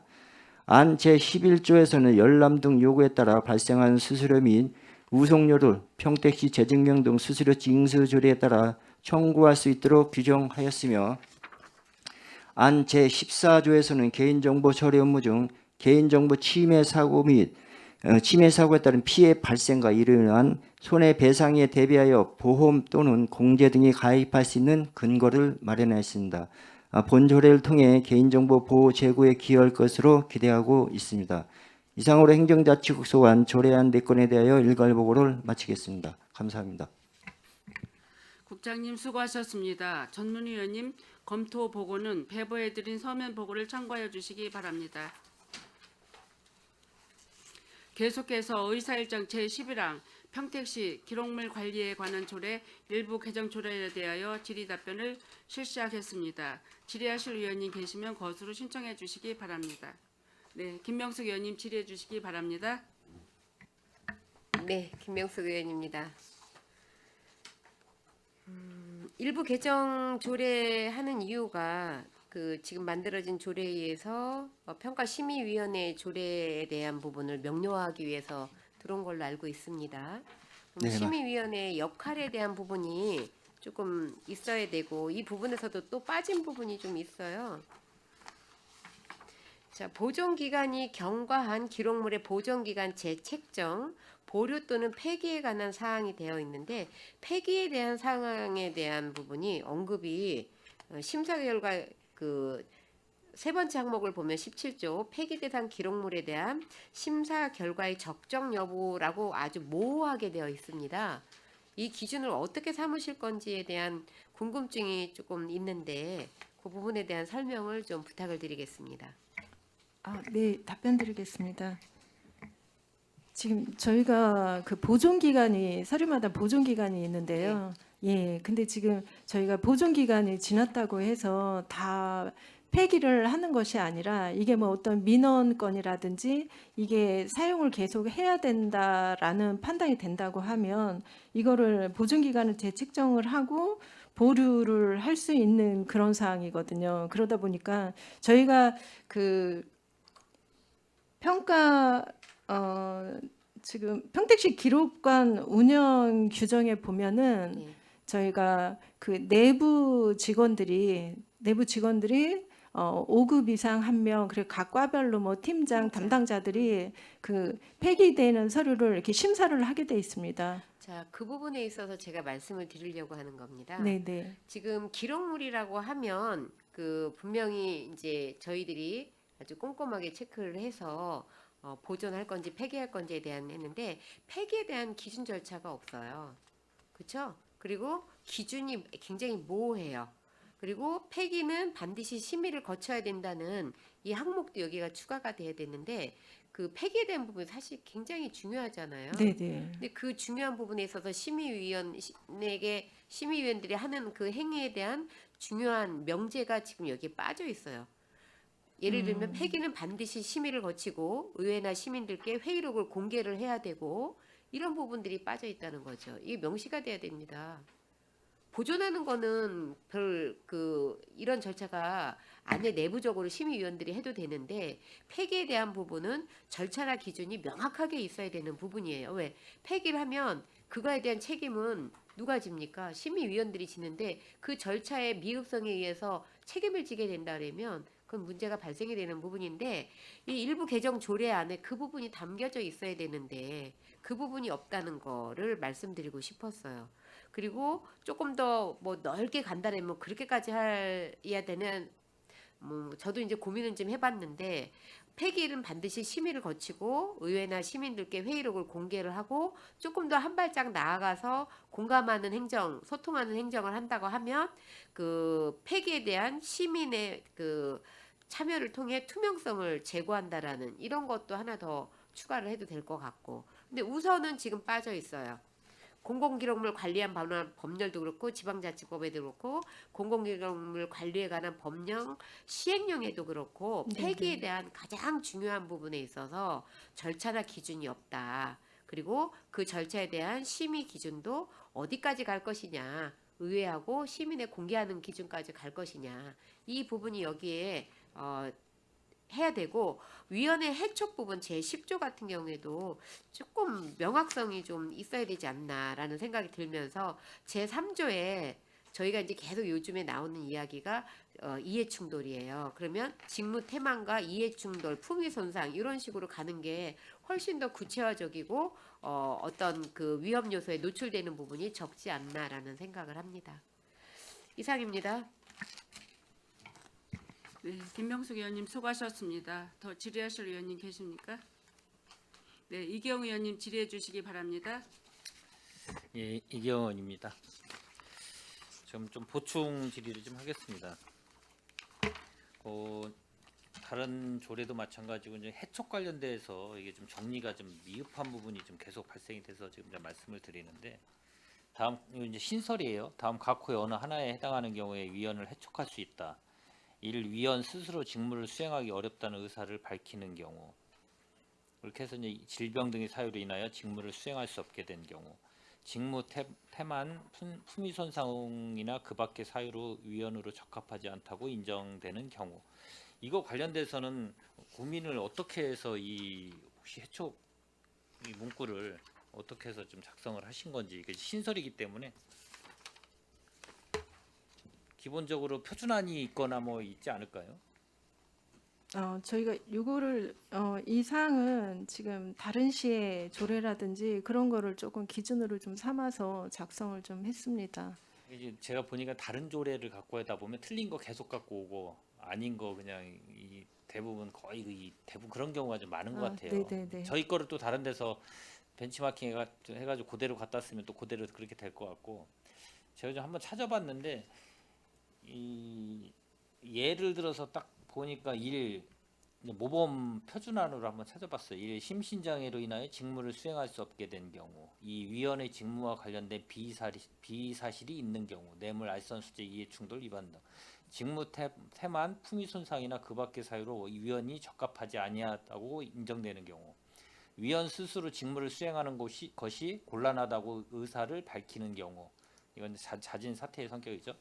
[SPEAKER 3] 안 제11조에서는 열람 등 요구에 따라 발생한 수수료 및 우송료를 평택시 재증명 등 수수료 징수 조례에 따라 청구할 수 있도록 규정하였으며 안 제14조에서는 개인정보 처리 업무 중 개인정보 침해 사고 및 침해 사고에 따른 피해 발생과 이로 인한 손해배상에 대비하여 보험 또는 공제 등이 가입할 수 있는 근거를 마련하였습니다. 본 조례를 통해 개인정보 보호 제고에 기여할 것으로 기대하고 있습니다. 이상으로 행정자치국 소관 조례안 4건에 대하여 일괄 보고를 마치겠습니다. 감사합니다.
[SPEAKER 1] 국장님 수고하셨습니다. 전문위원님 검토 보고는 배부해드린 서면 보고를 참고하여 주시기 바랍니다. 계속해서 의사일정 제11항 평택시 기록물 관리에 관한 조례 일부 개정 조례에 대하여 질의 답변을 실시하겠습니다. 질의하실 의원님 계시면 거수로 신청해 주시기 바랍니다. 네, 김명숙 의원님 질의해 주시기 바랍니다.
[SPEAKER 7] 네, 김명숙 의원입니다. 일부 개정 조례하는 이유가 지금 만들어진 조례에 의해서 평가심의위원회 조례에 대한 부분을 명료하기 위해서 들어온 걸로 알고 있습니다.
[SPEAKER 3] 네,
[SPEAKER 7] 심의위원회의 역할에 대한 부분이 조금 있어야 되고 이 부분에서도 또 빠진 부분이 좀 있어요. 자, 보존기간이 경과한 기록물의 보존기간 재책정, 보류 또는 폐기에 관한 사항이 되어 있는데 폐기에 대한 사항에 대한 부분이 언급이 심사 결과 세 번째 항목을 보면 17조 폐기 대상 기록물에 대한 심사 결과의 적정 여부라고 아주 모호하게 되어 있습니다. 이 기준을 어떻게 삼으실 건지에 대한 궁금증이 조금 있는데 그 부분에 대한 설명을 좀 부탁을 드리겠습니다.
[SPEAKER 8] 네, 답변 드리겠습니다. 지금 저희가 보존 기간이 서류마다 보존 기간이 있는데요. 예, 근데 지금 저희가 보존 기간이 지났다고 해서 다 폐기를 하는 것이 아니라 이게 뭐 어떤 민원건이라든지 이게 사용을 계속 해야 된다라는 판단이 된다고 하면 이거를 보존 기간을 재측정을 하고 보류를 할 수 있는 그런 사항이거든요. 그러다 보니까 저희가 평가 지금 평택시 기록관 운영 규정에 보면은
[SPEAKER 7] 네.
[SPEAKER 8] 저희가 내부 직원들이 5급 이상 1명, 그리고 각 과별로 뭐 팀장 담당자들이 그 폐기되는 서류를 이렇게 심사를 하게 돼 있습니다.
[SPEAKER 7] 자, 그 부분에 있어서 제가 말씀을 드리려고 하는 겁니다.
[SPEAKER 8] 네, 네.
[SPEAKER 7] 지금 기록물이라고 하면 그 분명히 이제 저희들이 아주 꼼꼼하게 체크를 해서 보존할 건지 폐기할 건지에 대한 했는데 폐기에 대한 기준 절차가 없어요. 그렇죠? 그리고 기준이 굉장히 모호해요. 그리고 폐기는 반드시 심의를 거쳐야 된다는 이 항목도 여기가 추가가 돼야 되는데 그 폐기에 대한 부분이 사실 굉장히 중요하잖아요.
[SPEAKER 8] 네, 네.
[SPEAKER 7] 근데 그 중요한 부분에 있어서 심의위원들이 하는 그 행위에 대한 중요한 명제가 지금 여기에 빠져 있어요. 예를 들면 폐기는 반드시 심의를 거치고 의회나 시민들께 회의록을 공개를 해야 되고 이런 부분들이 빠져 있다는 거죠. 이게 명시가 돼야 됩니다. 보존하는 거는 이런 절차가 안에 내부적으로 심의위원들이 해도 되는데 폐기에 대한 부분은 절차나 기준이 명확하게 있어야 되는 부분이에요. 왜? 폐기를 하면 그거에 대한 책임은 누가 집니까? 심의위원들이 지는데 그 절차의 미흡성에 의해서 책임을 지게 된다 그러면 그건 문제가 발생이 되는 부분인데 이 일부 개정 조례 안에 그 부분이 담겨져 있어야 되는데 그 부분이 없다는 거를 말씀드리고 싶었어요. 그리고 조금 더 뭐 넓게 간다면 그렇게까지 해야 되는 저도 이제 고민은 좀 해봤는데 폐기일은 반드시 심의를 거치고 의회나 시민들께 회의록을 공개를 하고 조금 더 한 발짝 나아가서 공감하는 행정, 소통하는 행정을 한다고 하면 그 폐기에 대한 시민의 그 참여를 통해 투명성을 제고한다라는 이런 것도 하나 더 추가를 해도 될 것 같고 근데 우선은 지금 빠져 있어요. 공공기록물 관리안 법률도 그렇고 지방자치법에도 그렇고 공공기록물 관리에 관한 법령 시행령에도 그렇고 폐기에 대한 가장 중요한 부분에 있어서 절차나 기준이 없다. 그리고 그 절차에 대한 심의 기준도 어디까지 갈 것이냐. 의회하고 시민에 공개하는 기준까지 갈 것이냐. 이 부분이 여기에 해야 되고 위원회 해촉 부분 제10조 같은 경우에도 조금 명확성이 좀 있어야 되지 않나라는 생각이 들면서 제3조에 저희가 이제 계속 요즘에 나오는 이야기가 이해 충돌이에요. 그러면 직무 태만과 이해 충돌, 품위 손상 이런 식으로 가는 게 훨씬 더 구체화적이고 어떤 그 위험 요소에 노출되는 부분이 적지 않나라는 생각을 합니다. 이상입니다.
[SPEAKER 1] 네, 김명숙 의원님 수고하셨습니다. 더 질의하실 의원님 계십니까? 네, 이기영 의원님 질의해 주시기 바랍니다.
[SPEAKER 4] 예, 이경원입니다. 좀 보충 질의를 좀 하겠습니다. 다른 조례도 마찬가지고 이제 해촉 관련돼서 이게 좀 정리가 좀 미흡한 부분이 좀 계속 발생이 돼서 지금 이제 말씀을 드리는데 다음 이제 신설이에요. 다음 각 호의 어느 하나에 해당하는 경우에 위원을 해촉할 수 있다. 이를 위원 스스로 직무를 수행하기 어렵다는 의사를 밝히는 경우 그렇게 해서 이제 질병 등의 사유로 인하여 직무를 수행할 수 없게 된 경우 직무 태만 품위 손상이나 그 밖의 사유로 위원으로 적합하지 않다고 인정되는 경우 이거 관련돼서는 고민을 어떻게 해서 이 혹시 해촉 이 문구를 어떻게 해서 좀 작성을 하신 건지 이게 신설이기 때문에 기본적으로 표준안이 있거나 뭐 있지 않을까요?
[SPEAKER 8] 저희가 요거를 이 사항은 지금 다른 시의 조례라든지 그런 거를 조금 기준으로 좀 삼아서 작성을 좀 했습니다.
[SPEAKER 4] 이제 제가 보니까 다른 조례를 갖고 하다 보면 틀린 거 계속 갖고 오고 아닌 거 그냥 이 대부분 거의 대부분 그런 경우가 좀 많은 것 같아요.
[SPEAKER 8] 네네네.
[SPEAKER 4] 저희 거를 또 다른 데서 벤치마킹 해가지고 그대로 갖다 쓰면 또 그대로 그렇게 될 것 같고 제가 좀 한번 찾아봤는데 이 예를 들어서 딱 보니까 모범 표준안으로 한번 찾아봤어요. 1. 심신장애로 인하여 직무를 수행할 수 없게 된 경우 2. 위원의 직무와 관련된 비사실이 있는 경우 뇌물 알선수재 이해충돌 위반 등 직무 태만 품위 손상이나 그 밖의 사유로 위원이 적합하지 아니하다고 인정되는 경우 위원 스스로 직무를 수행하는 것이 곤란하다고 의사를 밝히는 경우 이건 자진 사퇴의 성격이죠.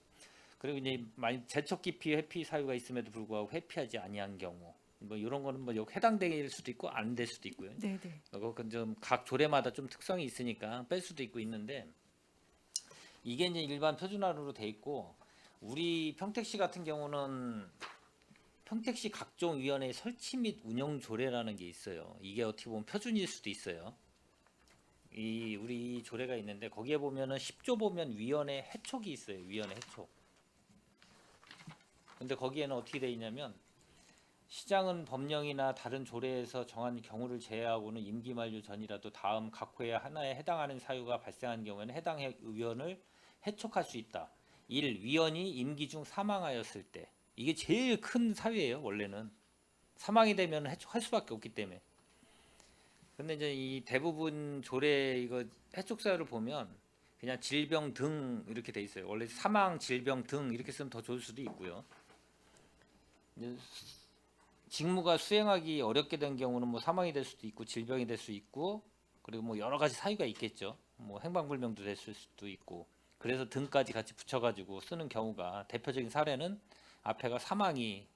[SPEAKER 4] 그리고 이제 만약 재촉 기피 회피 사유가 있음에도 불구하고 회피하지 아니한 경우 뭐 이런 거는 뭐 해당될 수도 있고 안 될 수도 있고요.
[SPEAKER 8] 네네.
[SPEAKER 4] 그건 좀 각 조례마다 좀 특성이 있으니까 뺄 수도 있고 있는데 이게 이제 일반 표준안으로 돼 있고 우리 평택시 같은 경우는 평택시 각종 위원회 설치 및 운영 조례라는 게 있어요. 이게 어떻게 보면 표준일 수도 있어요. 우리 조례가 있는데 거기에 보면은 10조 보면 위원회 해촉이 있어요. 위원회 해촉. 근데 거기에는 어떻게 돼 있냐면 시장은 법령이나 다른 조례에서 정한 경우를 제외하고는 임기 만료 전이라도 다음 각 회에 하나에 해당하는 사유가 발생한 경우에는 해당 위원을 해촉할 수 있다. 1. 위원이 임기 중 사망하였을 때. 이게 제일 큰 사유예요. 원래는 사망이 되면 해촉할 수밖에 없기 때문에. 근데 이제 이 대부분 조례 이거 해촉 사유를 보면 그냥 질병 등 이렇게 돼 있어요. 원래 사망, 질병 등 이렇게 쓰면 더 좋을 수도 있고요. 이제 직무가 수행하기 어렵게 된 경우는 뭐 사망이 될 수도 있고 질병이 될 수 있고 그리고 뭐 여러 가지 사유가 있겠죠. 뭐 행방불명도 될 수도 있고 그래서 등까지 같이 붙여가지고 쓰는 경우가 대표적인 사례는 앞에가 사망이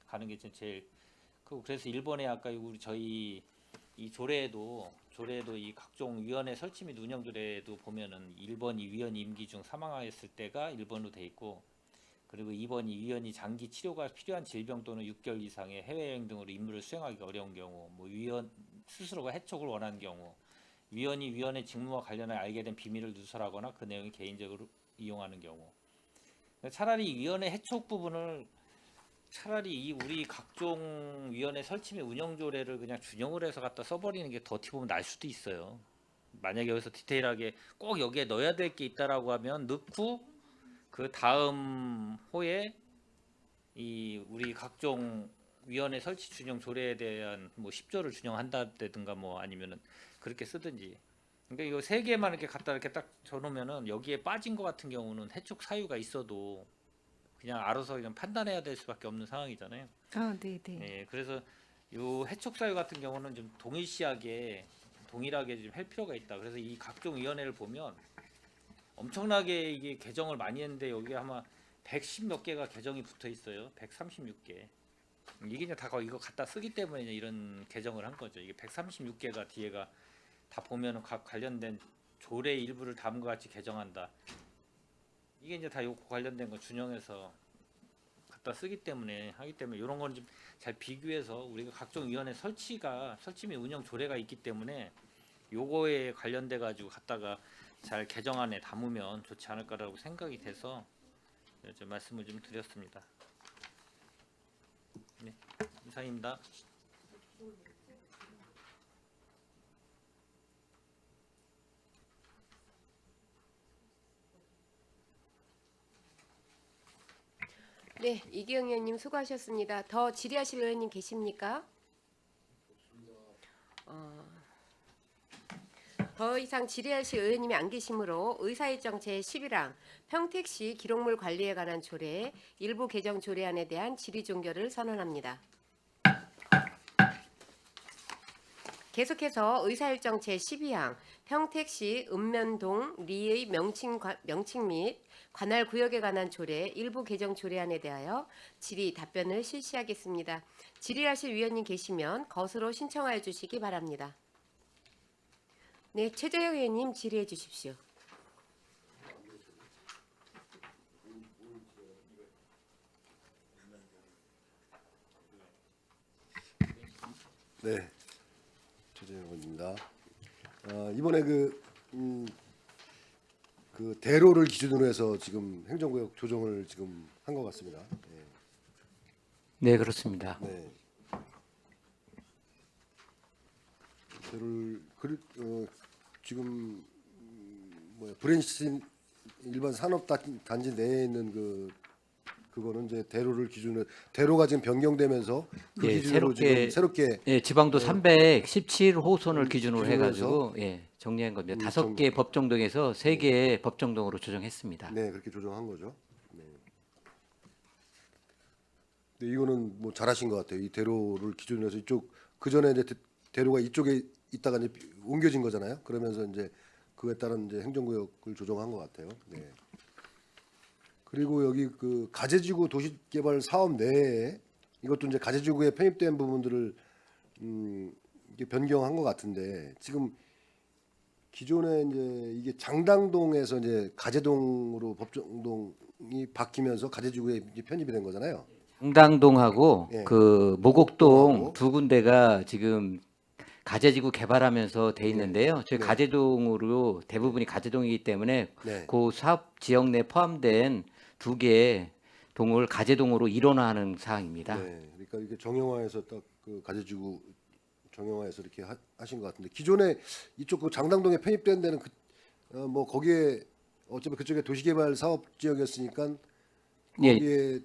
[SPEAKER 4] 가는 게 제일 크고 그래서 일본에 아까 우리 저희 이 조례에도 이 각종 위원회 설치 및 운영 조례에도 보면은 1번이 위원 임기 중 사망하였을 때가 1번으로 돼 있고 그리고 2번이 위원이 장기 치료가 필요한 질병 또는 6개월 이상의 해외여행 등으로 임무를 수행하기 어려운 경우, 뭐 위원 스스로가 해촉을 원하는 경우, 위원이 위원의 직무와 관련해 알게 된 비밀을 누설하거나 그 내용이 개인적으로 이용하는 경우. 차라리 위원회 해촉 부분을 차라리 우리 각종 위원회 설치 및 운영 조례를 그냥 준용을 해서 갖다 써버리는 게 더 어떻게 보면 날 수도 있어요. 만약에 여기서 디테일하게 꼭 여기에 넣어야 될 게 있다라고 하면 넣고 그 다음 호에 우리 각종 위원회 설치 준용 조례에 대한 뭐 10조를 준용한다든가 뭐 아니면은 그렇게 쓰든지. 그러니까 이거 세 개만 이렇게 갖다 이렇게 딱 줘놓으면은 여기에 빠진 것 같은 경우는 해촉 사유가 있어도 그냥 알아서 그냥 판단해야 될 수밖에 없는 상황이잖아요.
[SPEAKER 8] 아, 네, 네.
[SPEAKER 4] 예, 그래서 요 해촉 사유 같은 경우는 좀 동일하게 좀 할 필요가 있다. 그래서 이 각종 위원회를 보면 엄청나게 이게 개정을 많이 했는데 여기 아마 110 몇 개가 개정이 붙어 있어요. 136개. 이게 이제 다 이거 갖다 쓰기 때문에 이제 이런 개정을 한 거죠. 이게 136개가 뒤에가 다 보면은 각 관련된 조례 일부를 다음과 같이 개정한다. 이게 이제 다 요거 관련된 거 준용해서 갖다 쓰기 때문에 하기 때문에 이런 건 좀 잘 비교해서 우리가 각종 위원회 설치 및 운영 조례가 있기 때문에 요거에 관련돼 가지고 갖다가 잘 개정안에 담으면 좋지 않을까라고 생각이 돼서 좀 말씀을 좀 드렸습니다. 네, 이상입니다.
[SPEAKER 7] 네, 이기영 의원님 수고하셨습니다. 더 질의하실 의원님 계십니까? 더 이상 질의하실 의원님이 안 계시므로 의사일정 제11항 평택시 기록물 관리에 관한 조례 일부 개정 조례안에 대한 질의 종결을 선언합니다. 계속해서 의사일정 제12항 평택시 읍면동 리의 명칭 및 관할 구역에 관한 조례 일부 개정 조례안에 대하여 질의 답변을 실시하겠습니다. 질의하실 위원님 계시면 것으로 신청하여 주시기 바랍니다. 네, 최재형 의원님 질의해 주십시오.
[SPEAKER 5] 네, 최재형 의원입니다. 이번에 그 대로를 기준으로 해서 지금 행정구역 조정을 지금 한 것 같습니다.
[SPEAKER 6] 네, 그렇습니다.
[SPEAKER 5] 네. 대로를 지금 브랜치 일반 산업단지 내에 있는 그거는 이제 대로를 기준으로 대로가 지금 변경되면서 그
[SPEAKER 6] 예,
[SPEAKER 5] 기준으로 지금 새롭게
[SPEAKER 6] 예, 지방도
[SPEAKER 5] 네.
[SPEAKER 6] 317호선을 기준으로
[SPEAKER 5] 기준으로
[SPEAKER 6] 해가지고 예, 정리한 겁니다. 5개 법정동에서 3개의 법정동으로 조정했습니다.
[SPEAKER 5] 네 그렇게 조정한 거죠. 네. 근데 이거는 뭐 잘하신 것 같아요. 이 대로를 기준으로 해서 이쪽 그 전에 이제 대로가 이쪽에 있다가 이제 옮겨진 거잖아요. 그러면서 이제 그에 따른 이제 행정구역을 조정한 것 같아요. 네. 그리고 여기 그 가재지구 도시개발 사업 내에 이것도 이제 가재지구에 편입된 부분들을 이게 변경한 것 같은데 지금 기존에 이제 이게 장당동에서 이제 가재동으로 법정동이 바뀌면서 가재지구에 이제 편입이 된 거잖아요.
[SPEAKER 9] 장당동하고
[SPEAKER 5] 예.
[SPEAKER 9] 그
[SPEAKER 5] 모곡동하고.
[SPEAKER 9] 모곡동 두 군데가 지금 가재지구 개발하면서 돼 있는데요. 저희
[SPEAKER 5] 네.
[SPEAKER 9] 가재동으로 대부분이 가재동이기 때문에
[SPEAKER 5] 네.
[SPEAKER 9] 그 사업 지역 내 포함된 두 개의 동을 가재동으로 일원화하는 사항입니다.
[SPEAKER 5] 네. 그러니까 이게 정형화해서 딱 그 가재지구 정형화해서 이렇게 하신 것 같은데 기존에 이쪽 그 장당동에 편입된 데는 뭐 거기에 어차피 그쪽에 도시개발 사업 지역이었으니까
[SPEAKER 9] 예.
[SPEAKER 5] 거기에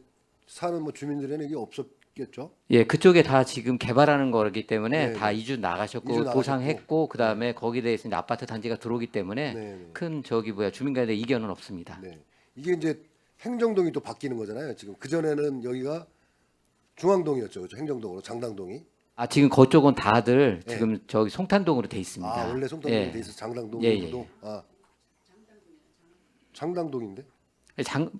[SPEAKER 5] 사는 뭐 주민들에는 이게 없었겠죠.
[SPEAKER 9] 예, 그쪽에 다 지금 개발하는 거기 때문에
[SPEAKER 5] 네,
[SPEAKER 9] 다
[SPEAKER 5] 네.
[SPEAKER 9] 이주 나가셨고
[SPEAKER 5] 이주 나가셨고.
[SPEAKER 9] 도상했고 그다음에 거기에 대해서 이제 아파트 단지가 들어오기 때문에
[SPEAKER 5] 네, 네.
[SPEAKER 9] 큰 주민 간의 이견은 없습니다.
[SPEAKER 5] 네. 이게 이제 행정동이 또 바뀌는 거잖아요. 지금 그 전에는 여기가 중앙동이었죠, 그렇죠? 행정동으로 장당동이.
[SPEAKER 9] 아, 지금 그쪽은 다들
[SPEAKER 5] 네.
[SPEAKER 9] 지금 저기 송탄동으로 돼 있습니다.
[SPEAKER 5] 아 원래 송탄동이
[SPEAKER 9] 예.
[SPEAKER 5] 돼 있어 장당동으로도.
[SPEAKER 9] 예, 예.
[SPEAKER 5] 아 장당동인데.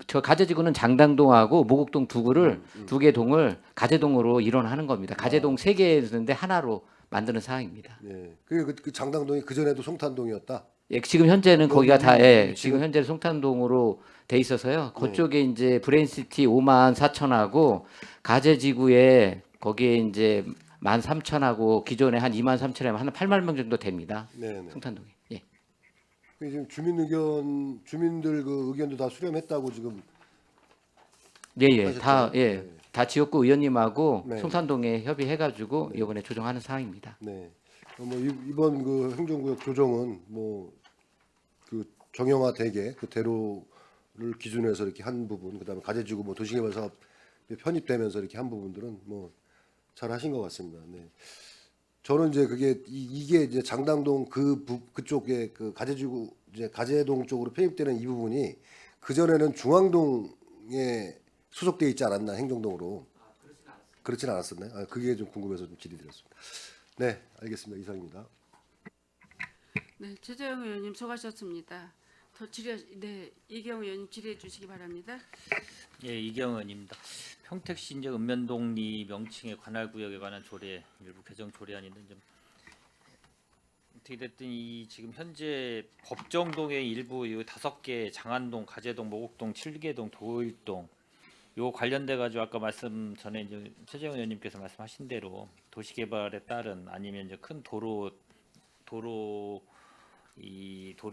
[SPEAKER 9] 저 가재지구는 장당동하고 모곡동 두 개 동을 가재동으로 일원하는 겁니다. 가재동 세 개 있는데 하나로 만드는 사항입니다.
[SPEAKER 5] 네. 그 장당동이 그 전에도 송탄동이었다.
[SPEAKER 9] 예, 지금 현재는 거기가 다
[SPEAKER 5] 지금-
[SPEAKER 9] 지금 현재 송탄동으로 돼 있어서요. 그쪽에 이제 브레인시티 5만 4천하고 가재지구에 거기에 이제 13,000하고 기존에 한 2만 3천에 한 8만 명 정도 됩니다.
[SPEAKER 5] 네네.
[SPEAKER 9] 송탄동이. 예.
[SPEAKER 5] 지금 주민들 그 의견도 다 수렴했다고 지금.
[SPEAKER 9] 예,
[SPEAKER 5] 하셨죠?
[SPEAKER 9] 다
[SPEAKER 5] 네.
[SPEAKER 9] 다 지역구 의원님하고
[SPEAKER 5] 네.
[SPEAKER 9] 송탄동에 협의해가지고 이번에 조정하는 사항입니다.
[SPEAKER 5] 네. 뭐 이번 그 행정구역 조정은 뭐 그 정형화 대개 그 대로를 기준으로 해서 이렇게 한 부분, 그다음에 가재지구 뭐 도시개발 사업 편입되면서 이렇게 한 부분들은 뭐 잘 하신 것 같습니다. 네. 저는 이제 그게 이게 이제 장당동 그쪽에 그 가재지구 이제 가재동 쪽으로 편입되는 이 부분이 그 전에는 중앙동에 소속돼 있지 않았나 행정동으로. 그렇진 않았었나요? 아, 그게 좀 궁금해서 좀 질의드렸습니다. 네, 알겠습니다. 이상입니다.
[SPEAKER 1] 네, 최재형 의원님 수고하셨습니다. 이경 의원님 질의해 주시기 바랍니다.
[SPEAKER 4] 예, 이경은입니다. 평택시 이제 읍면동리 명칭의 관할 구역에 관한 조례 일부 개정 조례안인데 좀 어떻게 됐든 이 지금 현재 법정동의 일부 이 5개 장안동, 가재동, 모곡동, 칠계동, 도일동 요 관련돼 가지고 아까 말씀 전에 이제 최재형 의원님께서 말씀하신 대로 도시개발에 따른 아니면 이제 큰 도로에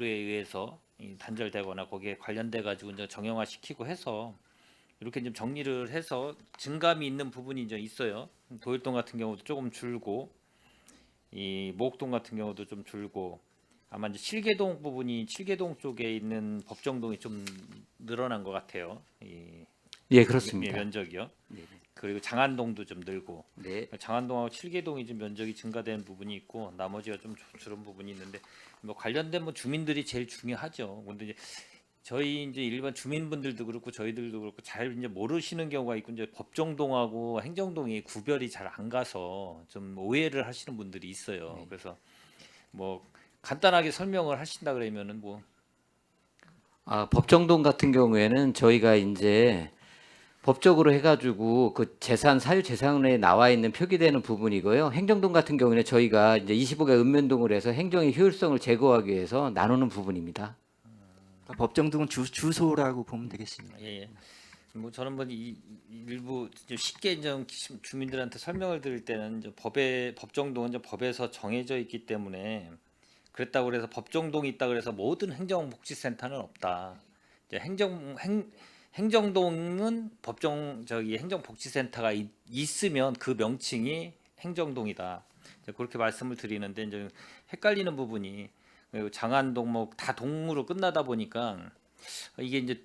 [SPEAKER 4] 의해서 단절되거나 거기에 관련돼 가지고 이제 정형화 시키고 해서 이렇게 좀 정리를 해서 증감이 있는 부분이 이제 있어요. 도일동 같은 경우도 조금 줄고 이 모곡동 같은 경우도 좀 줄고 아마 이제 칠계동 부분이 칠계동 쪽에 있는 법정동이 좀 늘어난 것 같아요.
[SPEAKER 9] 예, 그렇습니다.
[SPEAKER 4] 면적이요.
[SPEAKER 9] 네.
[SPEAKER 4] 그리고 장안동도 좀 늘고
[SPEAKER 9] 네.
[SPEAKER 4] 장안동하고 칠계동이 좀 면적이 증가된 부분이 있고 나머지가 좀 줄은 부분이 있는데 뭐 관련된 뭐 주민들이 제일 중요하죠. 근데 이제 저희 이제 일반 주민분들도 그렇고 저희들도 그렇고 잘 이제 모르시는 경우가 있고 이제 법정동하고 행정동이 구별이 잘 안 가서 좀 오해를 하시는 분들이 있어요. 그래서 뭐 간단하게 설명을 하신다 그러면은 뭐
[SPEAKER 9] 법정동 같은 경우에는 저희가 이제 법적으로 해가지고 그 사유 재산에 나와 있는 표기되는 부분이고요. 행정동 같은 경우에는 저희가 이제 25개 읍면동을 해서 행정의 효율성을 제고하기 위해서 나누는 부분입니다.
[SPEAKER 3] 법정동은 주소라고 보면 되겠습니다.
[SPEAKER 4] 예, 예. 뭐 저는 뭐 일부 좀 쉽게 이제 주민들한테 설명을 드릴 때는 이제 법정동은 이제 법에서 정해져 있기 때문에 그랬다고 그래서 법정동이 있다 그래서 모든 행정복지센터는 없다. 이제 행정동은 행정복지센터가 있으면 그 명칭이 행정동이다. 그렇게 말씀을 드리는데 이제 헷갈리는 부분이 장안동 뭐 다 동으로 끝나다 보니까 이게 이제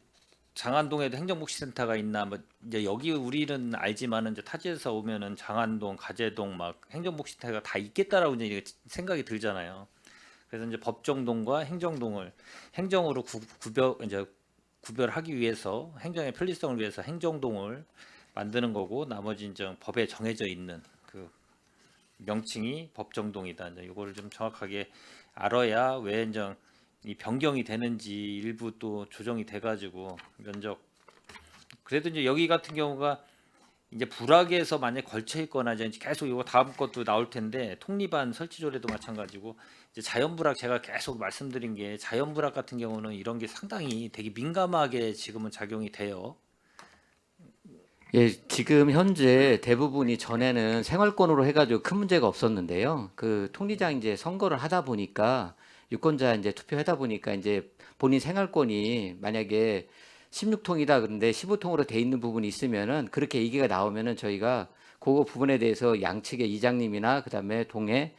[SPEAKER 4] 장안동에도 행정복지센터가 있나 뭐 이제 여기 우리는 알지만은 이제 타지에서 오면은 장안동, 가재동 막 행정복지센터가 다 있겠다라고 이제 생각이 들잖아요. 그래서 이제 법정동과 행정동을 행정으로 구별하기 위해서 행정의 편리성을 위해서 행정동을 만드는 거고 나머지 이제 법에 정해져 있는 그 명칭이 법정동이다. 이제 이거를 좀 정확하게 알아야 왜 이제 이 변경이 되는지 일부 또 조정이 돼가지고 면적 그래도 이제 여기 같은 경우가 이제 불악에서 만약 걸쳐 있거나 이제 계속 이거 다음 것도 나올 텐데 통리반 설치조례도 마찬가지고 이제 자연불악 제가 계속 말씀드린 게 자연불악 같은 경우는 이런 게 상당히 되게 민감하게 지금은 작용이 돼요.
[SPEAKER 9] 예, 지금 현재 대부분이 전에는 생활권으로 해가지고 큰 문제가 없었는데요. 그 통리장 이제 선거를 하다 보니까 유권자 이제 투표하다 보니까 이제 본인 생활권이 만약에 16통이다 그런데 15통으로 돼 있는 부분이 있으면은 그렇게 얘기가 나오면은 저희가 그거 부분에 대해서 양측의 이장님이나 그다음에 동의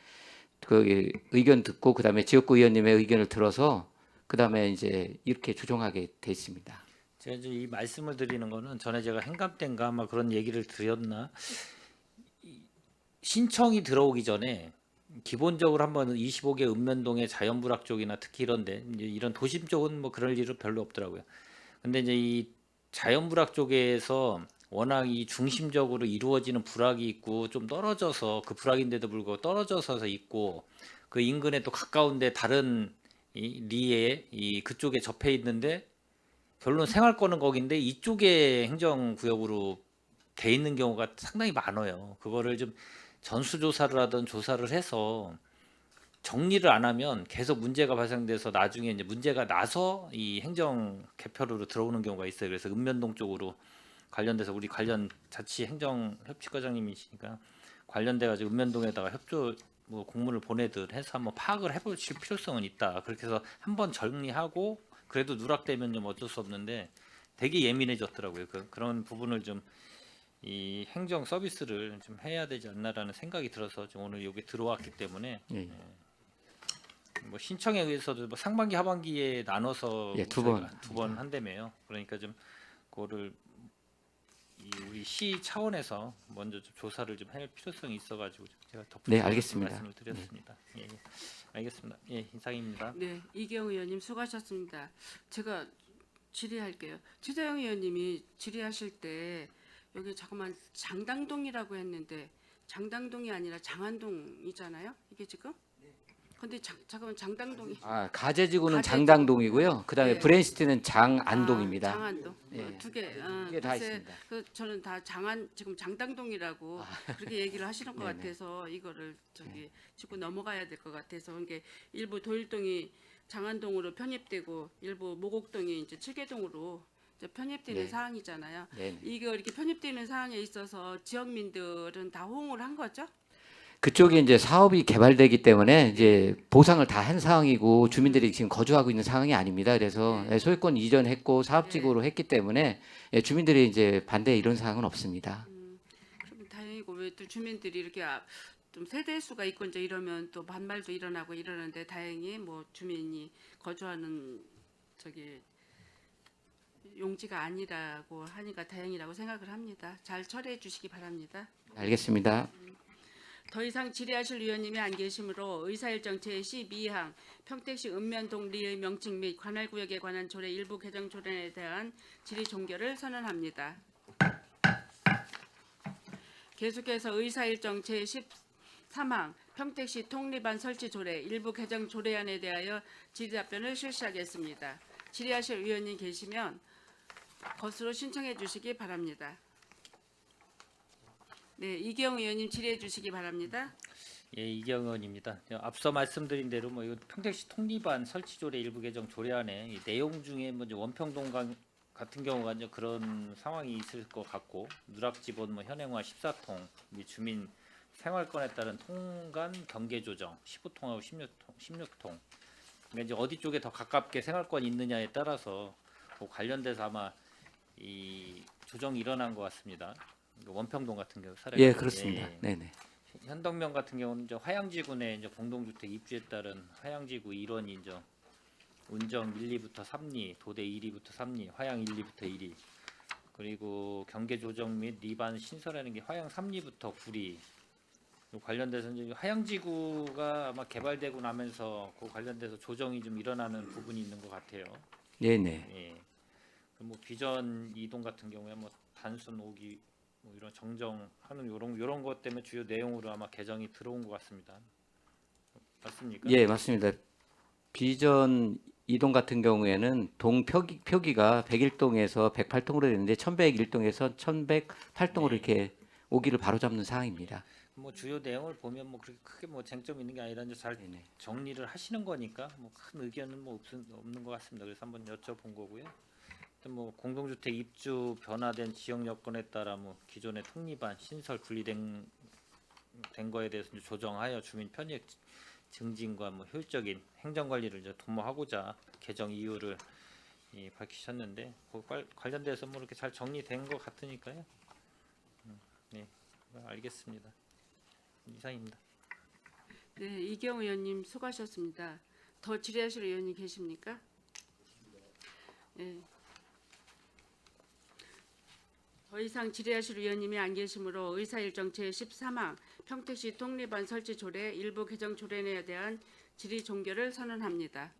[SPEAKER 9] 그 의견 듣고 그다음에 지역구 의원님의 의견을 들어서 그다음에 이제 이렇게 조정하게 돼 있습니다.
[SPEAKER 4] 제가 이제 이 말씀을 드리는 거는 전에 제가 행감 때인가 아마 그런 얘기를 드렸나, 신청이 들어오기 전에 기본적으로 한번 25개 읍면동의 자연불악 쪽이나 특히 이런데 이제 이런 도심 쪽은 뭐 그럴 일은 별로 없더라고요. 근데 이제 이 자연불악 쪽에서 워낙 이 중심적으로 이루어지는 불악이 있고 좀 떨어져서 그 불악인데도 불구하고 떨어져서 있고 그 인근에 또 가까운데 다른 이 리에 이 그쪽에 접해 있는데 결론 생활권은 거긴데 이쪽에 행정구역으로 돼 있는 경우가 상당히 많아요. 그거를 좀 전수조사를 하든 조사를 해서 정리를 안 하면 계속 문제가 발생돼서 나중에 이제 문제가 나서 이 행정 개표로 들어오는 경우가 있어요. 그래서 읍면동 쪽으로 관련돼서 우리 관련 자치 행정 협치과장님이시니까 관련돼 가지고 읍면동에다가 협조 뭐 공문을 보내듯 해서 한번 파악을 해보실 필요성은 있다. 그렇게 해서 한번 정리하고 그래도 누락되면 좀 어쩔 수 없는데 되게 예민해졌더라고요. 그런 부분을 좀 이 행정 서비스를 좀 해야 되지 않나라는 생각이 들어서 좀 오늘 여기 들어왔기 때문에
[SPEAKER 9] 예.
[SPEAKER 4] 뭐 신청에 의해서도 뭐 상반기 하반기에 나눠서
[SPEAKER 9] 예, 두 번.
[SPEAKER 4] 두 번 한다며요. 그러니까 좀 그거를 이 우리 시 차원에서 먼저 좀 조사를 좀 할 필요성이 있어가지고 제가 덧붙여
[SPEAKER 9] 네, 알겠습니다.
[SPEAKER 4] 말씀을 드렸습니다. 예, 예. 알겠습니다. 예, 이상입니다.
[SPEAKER 1] 네, 이경 의원님 수고하셨습니다. 제가 질의할게요. 최재형 의원님이 질의하실 때 여기 잠깐만 장당동이라고 했는데 장당동이 아니라 장안동이잖아요. 이게 지금? 근데 잠깐만 장당동이
[SPEAKER 9] 아, 가재지구는
[SPEAKER 1] 가재지구.
[SPEAKER 9] 장당동이고요. 그다음에
[SPEAKER 1] 네.
[SPEAKER 9] 브레인시티는 장안동입니다.
[SPEAKER 1] 아, 장안동.
[SPEAKER 9] 예.
[SPEAKER 1] 두 개.
[SPEAKER 9] 두개다 있습니다.
[SPEAKER 1] 저는 다 지금 장당동이라고 그렇게 얘기를 하시는 것
[SPEAKER 9] 네네.
[SPEAKER 1] 같아서 이거를 짚고 넘어가야 될 것 같아서 이게 일부 도일동이 장안동으로 편입되고 일부 모곡동이 이제 칠계동으로 이제 편입되는
[SPEAKER 9] 네.
[SPEAKER 1] 사항이잖아요.
[SPEAKER 9] 네.
[SPEAKER 1] 이거 이렇게 편입되는 사항에 있어서 지역민들은 다 호응을 한 거죠?
[SPEAKER 9] 그쪽에 이제 사업이 개발되기 때문에 이제 보상을 다 한 상황이고 주민들이 지금 거주하고 있는 상황이 아닙니다. 그래서
[SPEAKER 1] 네.
[SPEAKER 9] 소유권 이전했고 사업지구로 했기 때문에 주민들이 이제 반대 이런 사항은 없습니다.
[SPEAKER 1] 그럼 다행이고 왜 또 주민들이 이렇게 좀 세대 수가 있고 이제 이러면 또 반발도 일어나고 이러는데 다행히 뭐 주민이 거주하는 용지가 아니라고 하니까 다행이라고 생각을 합니다. 잘 처리해 주시기 바랍니다.
[SPEAKER 9] 알겠습니다.
[SPEAKER 1] 더 이상 질의하실 위원님이 안 계시므로 의사일정 제12항 평택시 읍면동 리의 명칭 및 관할구역에 관한 조례 일부 개정 조례에 대한 질의 종결을 선언합니다. 계속해서 의사일정 제13항 평택시 통리반 설치 조례 일부 개정 조례안에 대하여 질의 답변을 실시하겠습니다. 질의하실 위원님 계시면 것으로 신청해 주시기 바랍니다. 네, 이경 의원님 질의해 주시기 바랍니다.
[SPEAKER 4] 예, 이경 의원입니다. 앞서 말씀드린 대로 뭐 이거 평택시 통리반 설치조례 일부 개정 조례안에 이 내용 중에 뭐 이제 원평동 같은 경우가 이제 그런 상황이 있을 것 같고 누락지본 뭐 현행화 14통, 및 주민 생활권에 따른 통간 경계 조정 15통하고 16통. 그러니까 이제 어디 쪽에 더 가깝게 생활권이 있느냐에 따라서 그 관련돼서 아마 이 조정이 일어난 것 같습니다. 원평동 같은 경우 사례.
[SPEAKER 9] 예, 그렇습니다. 네네.
[SPEAKER 4] 현덕면 같은 경우는 이제 화양지구 내 이제 공동주택 입주에 따른 화양지구 일원이 이제 운정 1, 2부터 3리, 도대 1, 2부터 3리, 화양 1, 2부터 1리, 그리고 경계 조정 및 리반 신설하는 게 화양 3리부터 9리. 관련돼서 이제 화양지구가 아마 개발되고 나면서 그 관련돼서 조정이 좀 일어나는 부분이 있는 것 같아요.
[SPEAKER 9] 네네.
[SPEAKER 4] 예. 뭐 비전 이동 같은 경우에 뭐 단순 오기 뭐 이런 정정하는 요런 것 때문에 주요 내용으로 아마 개정이 들어온 것 같습니다. 맞습니까?
[SPEAKER 9] 예, 맞습니다. 비전 이동 같은 경우에는 동 표기가 101동에서 108동으로 되는데 1101동에서 1108동으로
[SPEAKER 4] 네.
[SPEAKER 9] 이렇게 오기를 바로잡는 사항입니다.
[SPEAKER 4] 뭐 주요 내용을 보면 뭐 그렇게 크게 뭐 쟁점 있는 게 아니라 이제 잘
[SPEAKER 9] 네네.
[SPEAKER 4] 정리를 하시는 거니까 뭐 큰 의견은 뭐 없는 것 같습니다. 그래서 한번 여쭤본 거고요. 일단 뭐 공동주택 입주 변화된 지역 여건에 따라 뭐 기존의 통립안 신설 분리된 거에 대해서 이제 조정하여 주민 편익 증진과 뭐 효율적인 행정 관리를 이제 도모하고자 개정 이유를 밝히셨는데 그 관련돼서 뭐 이렇게 잘 정리된 것 같으니까요. 네, 알겠습니다. 이상입니다.
[SPEAKER 1] 네, 이경우 의원님 수고하셨습니다. 더 질의하실 의원이 계십니까? 네. 더 이상 질의하실 의원님이 안 계시므로 의사일정 제13항 평택시 통립안 설치 조례 일부 개정 조례에 대한 질의 종결을 선언합니다.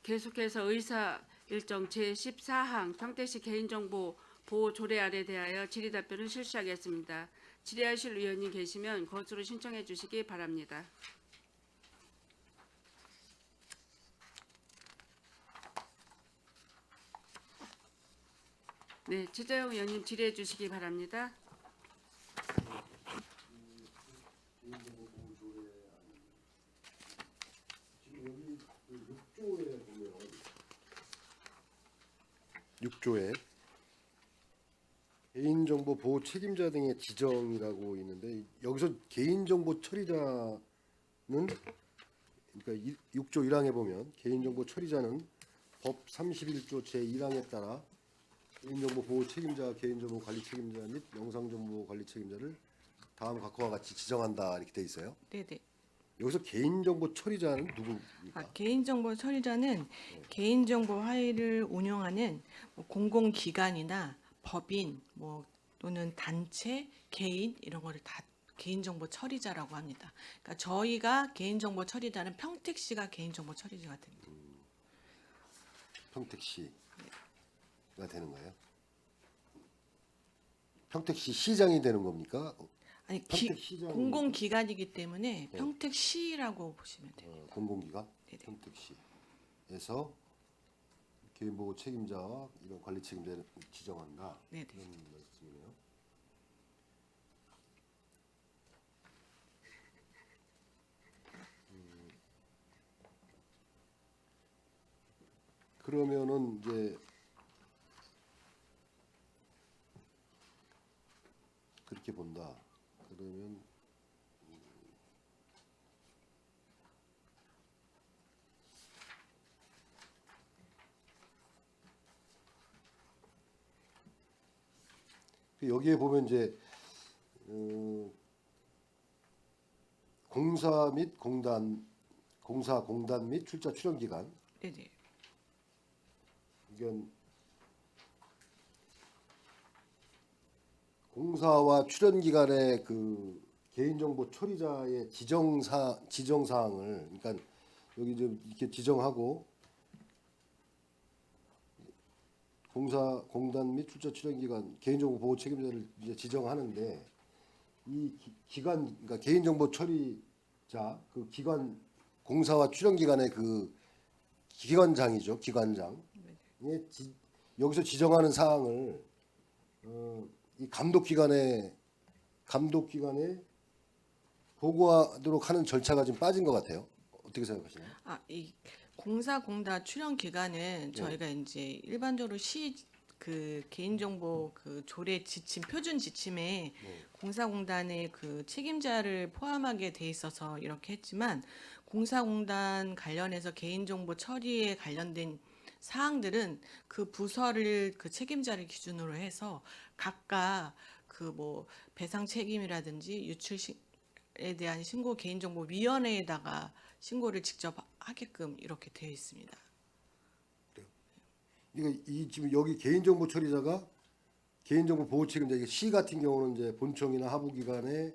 [SPEAKER 1] 계속해서 의사일정 제14항 평택시 개인정보 보호 조례안에 대하여 질의 답변을 실시하겠습니다. 질의하실 의원이 계시면 거수로 신청해 주시기 바랍니다. 네, 최재형 의원님 질의해 주시기 바랍니다.
[SPEAKER 5] 지금 여기 6조에 보면 6조에 개인정보 보호 책임자 등의 지정이라고 있는데 여기서 개인정보 처리자는 그러니까 6조 1항에 보면 개인정보 처리자는 법 31조 제1항에 따라 개인정보 보호 책임자, 개인정보 관리 책임자 및 영상정보 관리 책임자를 다음 각과 같이 지정한다 이렇게 돼 있어요.
[SPEAKER 10] 네네.
[SPEAKER 5] 여기서 개인정보 처리자는 누구입니까?
[SPEAKER 10] 개인정보 처리자는 개인정보 화일을 운영하는 뭐 공공기관이나 법인 뭐 또는 단체, 개인 이런 거를 다 개인정보 처리자라고 합니다. 그러니까 저희가 개인정보 처리자는 평택시가 개인정보 처리자가 됩니다.
[SPEAKER 5] 평택시가 되는 거예요? 평택시 시장이 되는 겁니까?
[SPEAKER 10] 아니
[SPEAKER 5] 평택시장이
[SPEAKER 10] 공공기관이기 때문에 평택시라고 보시면 돼요.
[SPEAKER 5] 공공기관
[SPEAKER 10] 네네.
[SPEAKER 5] 평택시에서 개인보호 책임자와 이런 관리 책임자를 지정한다.
[SPEAKER 10] 네네.
[SPEAKER 5] 그런 말씀이네요. 그러면은 이제 그렇게 본다. 그러면 여기에 보면 이제 공사 공단 및 출자 출연 기간
[SPEAKER 10] 네네.
[SPEAKER 5] 이건 공사와 출연 기간의 그 개인정보 처리자의 지정 사항을 그러니까 여기 좀 이렇게 지정하고 공단 및 출자 출연 기간 개인정보 보호 책임자를 이제 지정하는데 이 기관 그러니까 개인정보 처리자 그 기관 공사와 출연 기간의 그 기관장이죠. 기관장. 여기서 지정하는 사항을 이 감독기관에 보고하도록 하는 절차가 좀 빠진 것 같아요. 어떻게 생각하시나요?
[SPEAKER 10] 이 공사 출연 기간은 저희가 이제 일반적으로 그 개인정보 그 조례 지침 표준 지침에 공사공단의 그 책임자를 포함하게 돼 있어서 이렇게 했지만 공사공단 관련해서 개인정보 처리에 관련된 사항들은 그 부서를 그 책임자를 기준으로 해서 각각 그 뭐 배상 책임이라든지 유출에 대한 신고 개인정보위원회에다가 신고를 직접 하게끔 이렇게 되어 있습니다.
[SPEAKER 5] 이 지금 여기 개인정보 처리자가 개인정보 보호 책임자 이게 시 같은 경우는 이제 본청이나 하부기관의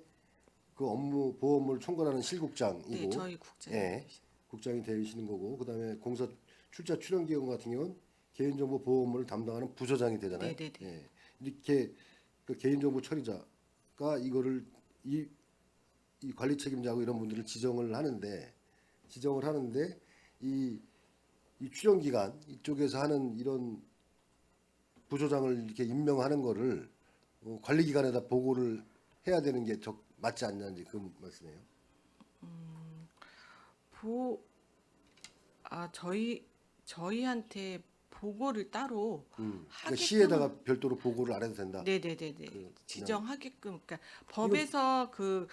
[SPEAKER 5] 그 업무 보호 업무를 총괄하는 실국장이고
[SPEAKER 10] 네, 저희 국장님.
[SPEAKER 5] 예, 국장이 되시는 거고 그다음에 공사 출자 출연 기관 같은 경우는 개인정보 보호 업무를 담당하는 부서장이 되잖아요.
[SPEAKER 10] 네네네.
[SPEAKER 5] 예. 이렇게 그 개인정보 처리자가 이거를 이 관리 책임자하고 이런 분들을 지정을 하는데 이 출연 기관 이쪽에서 하는 이런 부서장을 이렇게 임명하는 거를 관리 기관에다 보고를 해야 되는 게 맞지 않냐는지 그 말씀이에요.
[SPEAKER 10] 저희한테 보고를 따로
[SPEAKER 5] 그러니까
[SPEAKER 10] 하게끔
[SPEAKER 5] 시에다가 별도로 보고를 안 해도 된다.
[SPEAKER 10] 네네네네
[SPEAKER 5] 그냥-
[SPEAKER 10] 지정하게끔 그러니까 법에서 그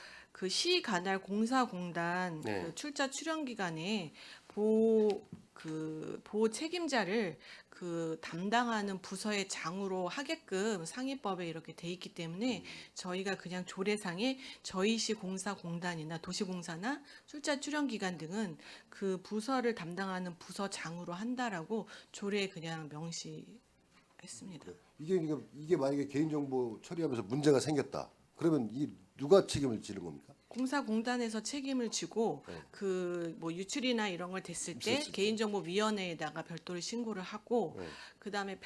[SPEAKER 10] 시 관할 공사공단
[SPEAKER 5] 네.
[SPEAKER 10] 그 출자 출연 기간에 보호 책임자를 그 담당하는 부서의 장으로 하게끔 상위법에 이렇게 돼 있기 때문에 저희가 그냥 조례상에 저희 시 공사공단이나 도시공사나 출자 출연 기간 등은 그 부서를 담당하는 부서장으로 한다라고 조례에 그냥 명시했습니다.
[SPEAKER 5] 이게 만약에 개인정보 처리하면서 문제가 생겼다. 그러면 이 누가 책임을 지는 겁니까?
[SPEAKER 10] 공사공단에서 책임을 지고
[SPEAKER 5] 네.
[SPEAKER 10] 그 뭐 유출이나 이런 걸 됐을 때
[SPEAKER 5] 있었을 때.
[SPEAKER 10] 개인정보위원회에다가 별도로 신고를 하고
[SPEAKER 5] 네.
[SPEAKER 10] 그다음에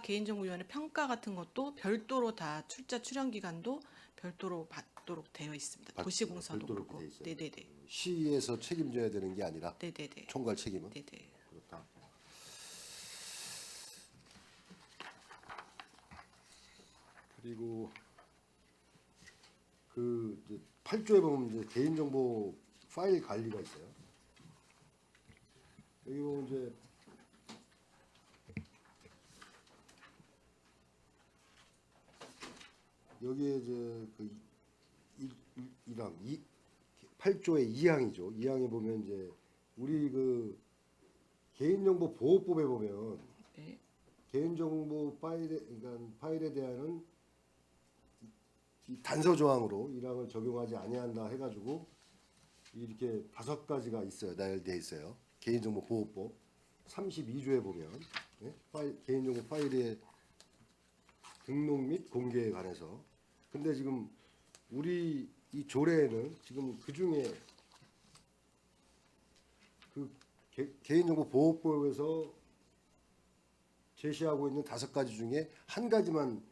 [SPEAKER 10] 개인정보위원회 평가 같은 것도 별도로 다 출자 출연 기간도 별도로 받도록 되어 있습니다. 도시공사도
[SPEAKER 5] 별도로
[SPEAKER 10] 그렇고.
[SPEAKER 5] 돼 있어요.
[SPEAKER 10] 네네네.
[SPEAKER 5] 시에서 책임져야 되는 게 아니라
[SPEAKER 10] 네네네.
[SPEAKER 5] 총괄 책임은
[SPEAKER 10] 네네.
[SPEAKER 5] 그렇다. 그리고 그 이제 8조에 보면 이제 개인정보 파일 관리가 있어요. 여기 보면 이제 여기에 이제 그 1항 8조의 2항이죠. 2항에 보면 이제 우리 그 개인정보 보호법에 보면
[SPEAKER 10] 네.
[SPEAKER 5] 개인정보 파일에 대한은 이 단서 조항으로 1항을 적용하지 아니한다 해가지고 이렇게 5가지가 있어요. 나열되어 있어요. 개인정보 보호법 32조에 보면 개인정보 파일의 등록 및 공개에 관해서. 근데 지금 우리 이 조례에는 지금 그 중에 그 개인정보 보호법에서 제시하고 있는 5가지 중에 한 가지만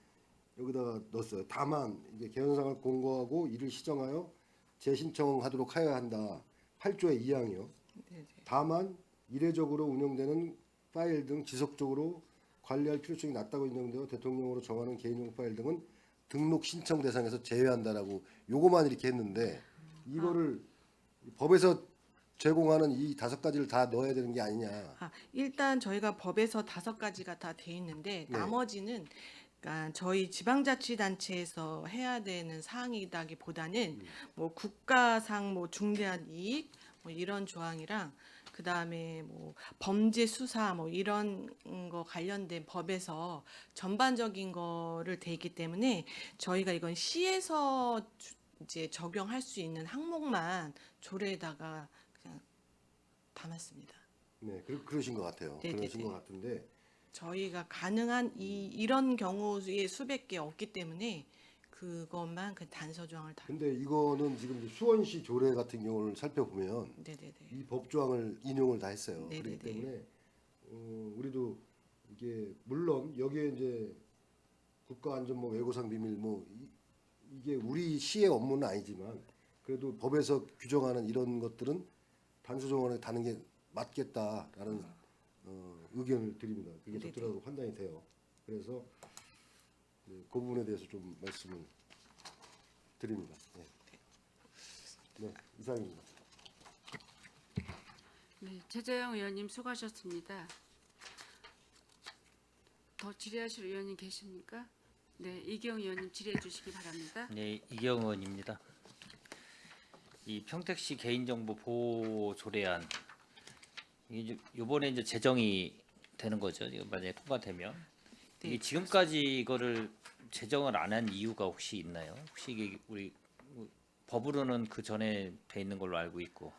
[SPEAKER 5] 여기다가 넣었어요. 다만 이제 개헌상을 공고하고 이를 시정하여 재신청하도록 하여야 한다. 8조의 2항이요.
[SPEAKER 10] 네네.
[SPEAKER 5] 다만 이례적으로 운영되는 파일 등 지속적으로 관리할 필요성이 낮다고 인정되어 대통령으로 정하는 개인정보 파일 등은 등록 신청 대상에서 제외한다라고 요거만 이렇게 했는데 이거를 법에서 제공하는 이 5가지를 다 넣어야 되는 게 아니냐.
[SPEAKER 10] 일단 저희가 법에서 5가지가 다 돼 있는데
[SPEAKER 5] 네.
[SPEAKER 10] 나머지는 그러니까 저희 지방자치단체에서 해야 되는 사항이다기보다는 뭐 국가상 뭐 중대한 이익 뭐 이런 조항이랑 그 다음에 뭐 범죄 수사 뭐 이런 거 관련된 법에서 전반적인 거를 돼 있기 때문에 저희가 이건 시에서 이제 적용할 수 있는 항목만 조례에다가 그냥 담았습니다.
[SPEAKER 5] 네, 그러신 것 같아요.
[SPEAKER 10] 네네네.
[SPEAKER 5] 그러신 것 같은데
[SPEAKER 10] 저희가 가능한 이런 경우에 수백 개 없기 때문에 그것만 그 단서 조항을 다.
[SPEAKER 5] 근데 이거는 지금 이제 수원시 조례 같은 경우를 살펴보면
[SPEAKER 10] 네네네.
[SPEAKER 5] 이 법조항을 인용을 다 했어요.
[SPEAKER 10] 네네네.
[SPEAKER 5] 그렇기 때문에 우리도 이게 물론 여기에 이제 국가안전 뭐 외고상 비밀 뭐 이게 우리 시의 업무는 아니지만 그래도 법에서 규정하는 이런 것들은 단서 조항을 다는 게 맞겠다라는 의견을 드립니다. 그게
[SPEAKER 10] 네네.
[SPEAKER 5] 적절하다고 판단이 돼요. 그래서 그 부분에 대해서 좀 말씀을 드립니다. 네, 네 이상입니다.
[SPEAKER 1] 네, 최재형 의원님 수고하셨습니다. 더 질의하실 의원님 계십니까? 네, 이기영 의원님 질의해 주시기 바랍니다.
[SPEAKER 4] 네, 이기영 의원입니다. 이 평택시 개인정보 보호 조례안 이게 이번에 이제 제정이 되는 거죠. 이거 만약에 통과되면
[SPEAKER 10] 네,
[SPEAKER 4] 이게 지금까지 이거를 제정을 안 한 이유가 혹시 있나요? 혹시 이게 우리 법으로는 그 전에 돼 있는 걸로 알고 있고.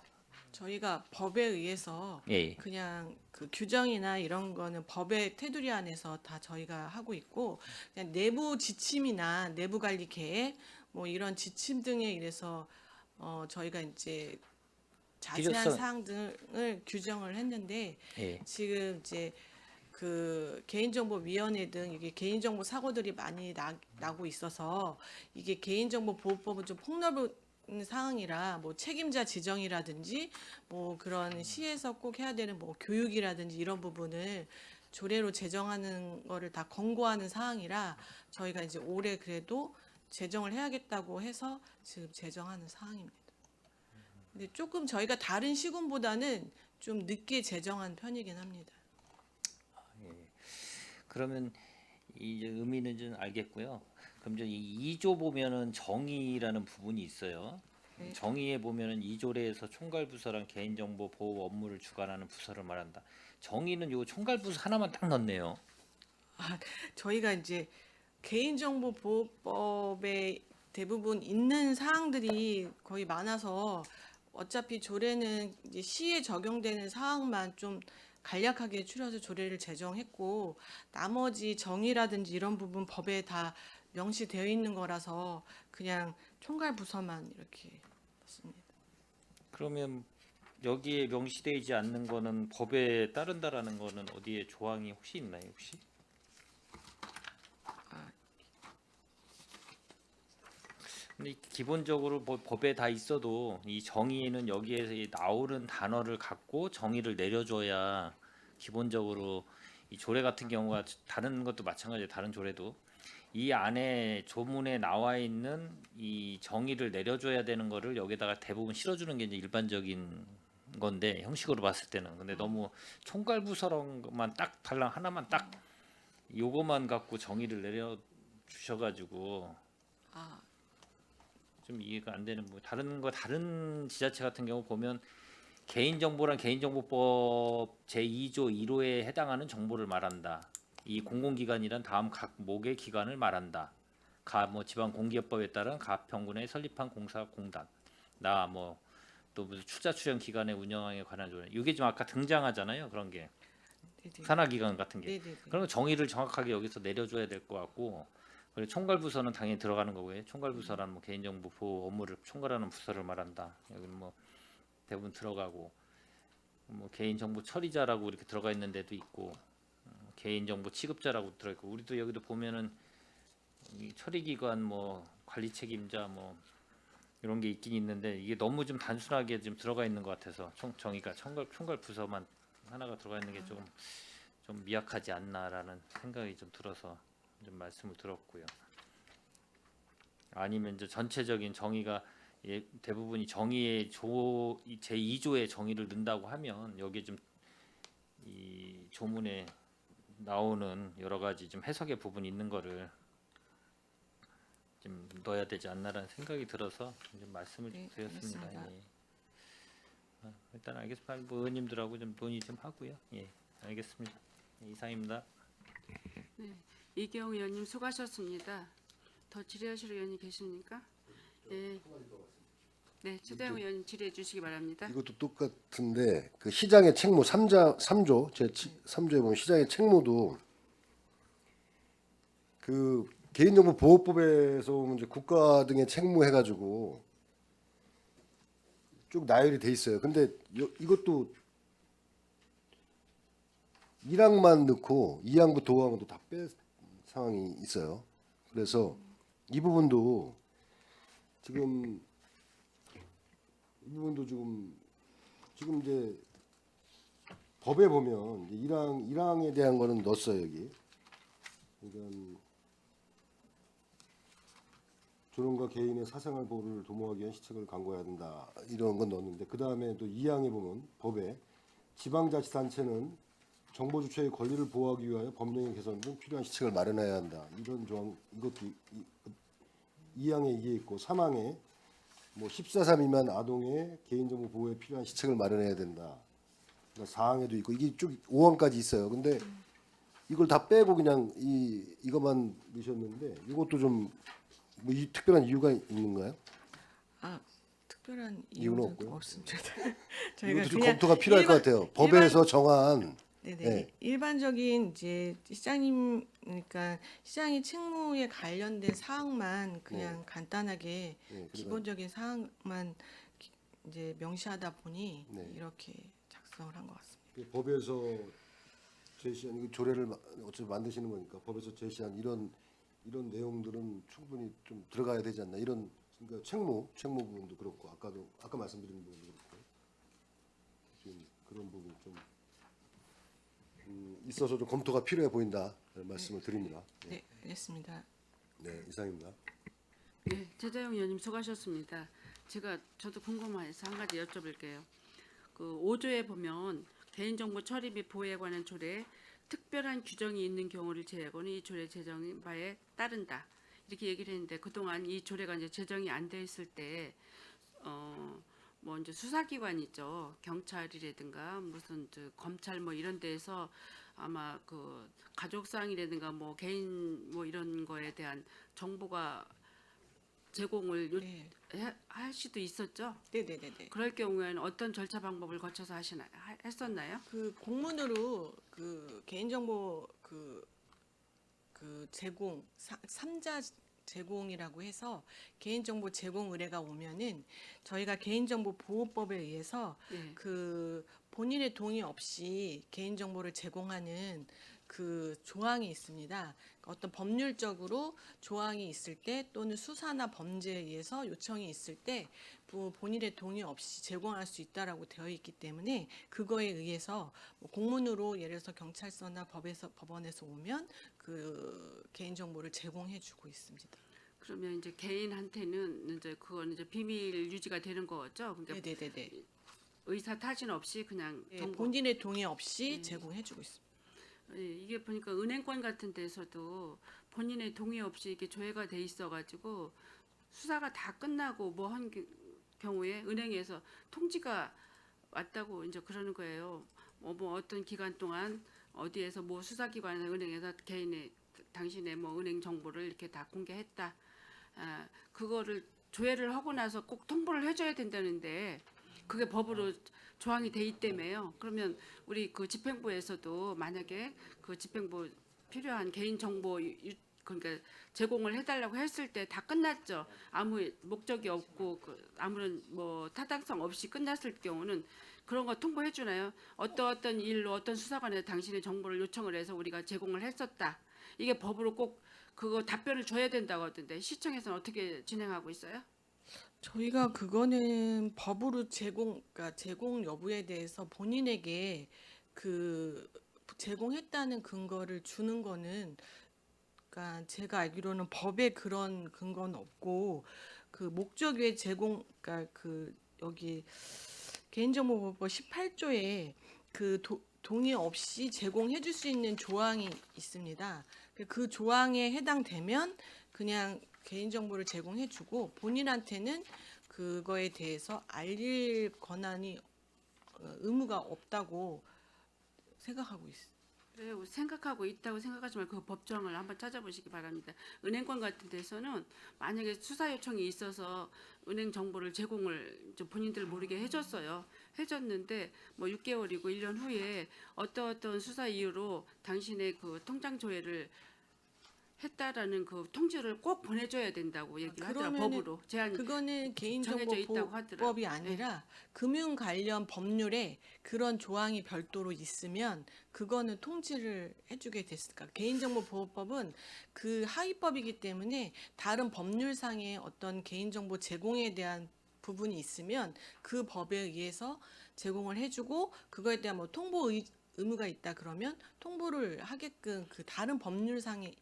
[SPEAKER 10] 저희가 법에 의해서
[SPEAKER 4] 예.
[SPEAKER 10] 그냥 그 규정이나 이런 거는 법의 테두리 안에서 다 저희가 하고 있고 그냥 내부 지침이나 내부 관리 계획 뭐 이런 지침 등에 의해서 저희가 이제 자세한
[SPEAKER 4] 필요성-
[SPEAKER 10] 사항 등을 규정을 했는데
[SPEAKER 4] 예.
[SPEAKER 10] 지금 이제 그 개인정보위원회 등 이게 개인정보 사고들이 많이 나고 있어서 이게 개인정보보호법은 좀 폭넓은 상황이라 뭐 책임자 지정이라든지 뭐 그런 시에서 꼭 해야 되는 뭐 교육이라든지 이런 부분을 조례로 제정하는 거를 다 권고하는 사항이라 저희가 이제 올해 그래도 제정을 해야겠다고 해서 지금 제정하는 사항입니다. 근데 조금 저희가 다른 시군보다는 좀 늦게 제정한 편이긴 합니다.
[SPEAKER 4] 그러면 이 의미는 좀 알겠고요. 그럼 이제 이 2조 보면은 정의라는 부분이 있어요.
[SPEAKER 10] 네.
[SPEAKER 4] 정의에 보면은 2조례에서 총괄부서랑 개인정보 보호 업무를 주관하는 부서를 말한다. 정의는 요 총괄부서 하나만 딱 넣네요.
[SPEAKER 10] 저희가 이제 개인정보보호법에 대부분 있는 사항들이 거의 많아서 어차피 조례는 이제 시에 적용되는 사항만 좀 간략하게 추려서 조례를 제정했고 나머지 정의라든지 이런 부분 법에 다 명시되어 있는 거라서 그냥 총괄 부서만 이렇게 했습니다.
[SPEAKER 4] 그러면 여기에 명시되지 않는 거는 법에 따른다라는 거는 어디에 조항이 혹시 있나요, 혹시? 근데 기본적으로 뭐 법에 다 있어도 이 정의는 여기에서 이 나오는 단어를 갖고 정의를 내려줘야 기본적으로 이 조례 같은 경우가 다른 것도 마찬가지예요. 다른 조례도 이 안에 조문에 나와 있는 이 정의를 내려줘야 되는 거를 여기다가 대부분 실어주는 게 이제 일반적인 건데 형식으로 봤을 때는 근데 너무 총괄부서랑만 딱 달랑 하나만 딱 요거만 갖고 정의를 내려 주셔가지고
[SPEAKER 10] 아,
[SPEAKER 4] 좀 이해가 안 되는 뭐 다른 지자체 같은 경우 보면 개인정보란 개인정보법 제2조 1호에 해당하는 정보를 말한다. 이 공공기관이란 다음 각 목의 기관을 말한다. 뭐 지방공기업법에 따른 가평군에 설립한 공사공단. 나 뭐 또 무슨 투자 출연 기관의 운영에 관한 조례. 이게 좀 아까 등장하잖아요. 그런 게
[SPEAKER 10] 네네.
[SPEAKER 4] 산하기관 같은 게.
[SPEAKER 10] 네네네.
[SPEAKER 4] 그런 거 정의를 정확하게 여기서 내려줘야 될 것 같고. 그리고 총괄부서는 당연히 들어가는 거고요. 총괄부서란 뭐 개인정보 보호 업무를 총괄하는 부서를 말한다. 여기는 뭐 대부분 들어가고 뭐 개인정보 처리자라고 이렇게 들어가 있는 데도 있고 개인정보 취급자라고 들어 있고 우리도 여기도 보면은 이 처리기관 뭐 관리 책임자 뭐 이런 게 있긴 있는데 이게 너무 좀 단순하게 좀 들어가 있는 것 같아서 정의가 총괄 부서만 하나가 들어가 있는 게 좀 미약하지 않나라는 생각이 좀 들어서 좀 말씀을 들었고요. 아니면 이제 전체적인 정의가 대부분이 정의의 제 2조의 정의를 넣는다고 하면 여기에 좀 이 조문에 나오는 여러 가지 좀 해석의 부분이 있는 거를 좀 넣어야 되지 않나라는 생각이 들어서 좀 말씀을
[SPEAKER 10] 네,
[SPEAKER 4] 드렸습니다.
[SPEAKER 10] 알겠습니다.
[SPEAKER 4] 예. 일단 알겠습니다. 뭐 의원님들하고 좀 논의 좀 하고요. 예, 알겠습니다. 예, 이상입니다.
[SPEAKER 1] 이경 의원님 수고하셨습니다. 더 질의하실 의원이 계십니까? 예. 네, 최재형 의원님 질의해 주시기 바랍니다.
[SPEAKER 5] 이것도 똑같은데 그 시장의 책무 3조 제 3조에 보면 시장의 책무도 그 개인정보 보호법에서 보면 이제 국가 등의 책무 해가지고 쭉 나열이 돼 있어요. 근데 이것도 1항만 넣고 2항부터 5항은 다 뺀 상황이 있어요. 그래서 이 부분도 지금 지금 이제 법에 보면 이제 1항에 대한 거는 넣었어요 여기. 그러니까 조론과 개인의 사생활 보호를 도모하기 위한 시책을 강구해야 된다 이런 건 넣었는데 그 다음에 또 2항에 보면 법에 지방자치단체는 정보 주체의 권리를 보호하기 위하여 법령의 개선 등 필요한 시책을 마련해야 한다 이런 조항 이것도 2항에 이게 있고 3항에 뭐 14세 미만 아동의 개인정보 보호에 필요한 시책을 마련해야 된다. 그러니까 4항에도 있고 이게 쭉 5항까지 있어요. 근데 이걸 다 빼고 그냥 이것만 넣으셨는데 이것도 좀 뭐 특별한 이유가 있는가요?
[SPEAKER 10] 아, 특별한
[SPEAKER 5] 이유는
[SPEAKER 10] 이유는
[SPEAKER 5] 없고요.
[SPEAKER 10] 없습니다. 저희가
[SPEAKER 5] 이것도 좀
[SPEAKER 10] 그냥
[SPEAKER 5] 검토가 필요할 것 같아요. 법에서 정한
[SPEAKER 10] 네네.
[SPEAKER 5] 네.
[SPEAKER 10] 일반적인 이제 시장님 그러니까 시장의 책무에 관련된 사항만 그냥 간단하게
[SPEAKER 5] 네,
[SPEAKER 10] 기본적인 사항만 이제 명시하다 보니
[SPEAKER 5] 네.
[SPEAKER 10] 이렇게 작성을 한 것 같습니다.
[SPEAKER 5] 그 법에서 제시한 이거 조례를 어차피 만드시는 거니까 법에서 제시한 이런 내용들은 충분히 좀 들어가야 되지 않나 이런 그러니까 책무 부분도 그렇고 아까 말씀드린 부분도 그렇고 지금 그런 부분 좀 있어서 좀 검토가 필요해 보인다 말씀을 드립니다. 네.
[SPEAKER 10] 네, 알겠습니다.
[SPEAKER 5] 네, 이상입니다.
[SPEAKER 1] 네, 최재형 의원님 수고하셨습니다. 저도 궁금해서 한 가지 여쭤볼게요. 그 5조에 보면 개인정보 처리 및 보호에 관한 조례에 특별한 규정이 있는 경우를 제외하고는 이 조례 제정 바에 따른다. 이렇게 얘기를 했는데 그동안 이 조례가 이제 제정이 안 돼 있을 때 뭐 이제 수사기관 있죠. 경찰이라든가 무슨 검찰 뭐 이런 데에서 아마 그 가족사항이라든가 뭐 개인 뭐 이런 거에 대한 정보가 제공을
[SPEAKER 10] 네.
[SPEAKER 1] 할 수도 있었죠.
[SPEAKER 10] 네네네네.
[SPEAKER 1] 그럴 경우에는 어떤 절차 방법을 거쳐서 했었나요?
[SPEAKER 10] 그 공문으로 그 개인정보 제공 3자 제공이라고 해서 개인정보 제공 의뢰가 오면은 저희가 개인정보보호법에 의해서
[SPEAKER 1] 네.
[SPEAKER 10] 그 본인의 동의 없이 개인정보를 제공하는 그 조항이 있습니다. 어떤 법률적으로 조항이 있을 때 또는 수사나 범죄에 의해서 요청이 있을 때 본인의 동의 없이 제공할 수 있다라고 되어 있기 때문에 그거에 의해서 뭐 공문으로 예를 들어서 경찰서나 법원에서 오면 그 개인정보를 제공해주고 있습니다.
[SPEAKER 1] 그러면 이제 개인한테는 이제 그건 이제 비밀 유지가 되는 거죠. 그러니까
[SPEAKER 10] 네네네네.
[SPEAKER 1] 의사 타진 없이 그냥
[SPEAKER 10] 네,
[SPEAKER 1] 정보.
[SPEAKER 10] 본인의 동의 없이 제공해주고 있습니다.
[SPEAKER 1] 예, 이게 보니까 은행권 같은 데서도 본인의 동의 없이 이게 조회가 돼 있어가지고 수사가 다 끝나고 뭐 한 경우에 은행에서 통지가 왔다고 이제 그러는 거예요. 뭐 어떤 기간 동안 어디에서 뭐 수사기관에서 은행에서 개인의 당신의 뭐 은행 정보를 이렇게 다 공개했다. 그거를 조회를 하고 나서 꼭 통보를 해줘야 된다는데 그게 법으로 조항이 돼 있다며요. 그러면 우리 그 집행부에서도 만약에 그 집행부 필요한 개인 정보 그러니까 제공을 해달라고 했을 때 다 끝났죠. 아무 목적이 없고 아무런 뭐 타당성 없이 끝났을 경우는 그런 거 통보해 주나요? 어떤 일로 어떤 수사관에 당신의 정보를 요청을 해서 우리가 제공을 했었다. 이게 법으로 꼭 그거 답변을 줘야 된다고 하던데 시청에서는 어떻게 진행하고 있어요?
[SPEAKER 10] 저희가 그거는 법으로 그러니까 제공 여부에 대해서 본인에게 그 제공했다는 근거를 주는 거는 그러니까 제가 알기로는 법에 그런 근거는 없고 그 목적 외 제공 그러니까 그 여기 개인정보보호법 18조에 그 동의 없이 제공해 줄 수 있는 조항이 있습니다. 그 조항에 해당되면 그냥 개인정보를 제공해 주고 본인한테는 그거에 대해서 알릴 권한이 의무가 없다고 생각하고 있습니다.
[SPEAKER 1] 그래요. 생각하고 있다고 생각하지만 그 법정을 한번 찾아보시기 바랍니다. 은행권 같은 데서는 만약에 수사 요청이 있어서 은행 정보를 제공을 이제 본인들 모르게 해줬어요. 해줬는데 뭐 6개월이고 1년 후에 어떤 수사 이유로 당신의 그 통장 조회를 했다라는 그 통지를 꼭 보내줘야 된다고 얘기를 하더라고요.
[SPEAKER 10] 그러면은
[SPEAKER 1] 법으로 제한
[SPEAKER 10] 그거는
[SPEAKER 1] 정해져 있다고 하더라고요.
[SPEAKER 10] 개인정보보호법이 아니라 금융 관련 법률에 그런 조항이 별도로 있으면 그거는 통지를 해주게 됐을까. 개인정보보호법은 그 하위법이기 때문에 다른 법률상의 어떤 개인정보 제공에 대한 부분이 있으면 그 법에 의해서 제공을 해주고 그거에 대한 뭐 통보 의무가 있다 그러면 통보를 하게끔 그 다른 법률상에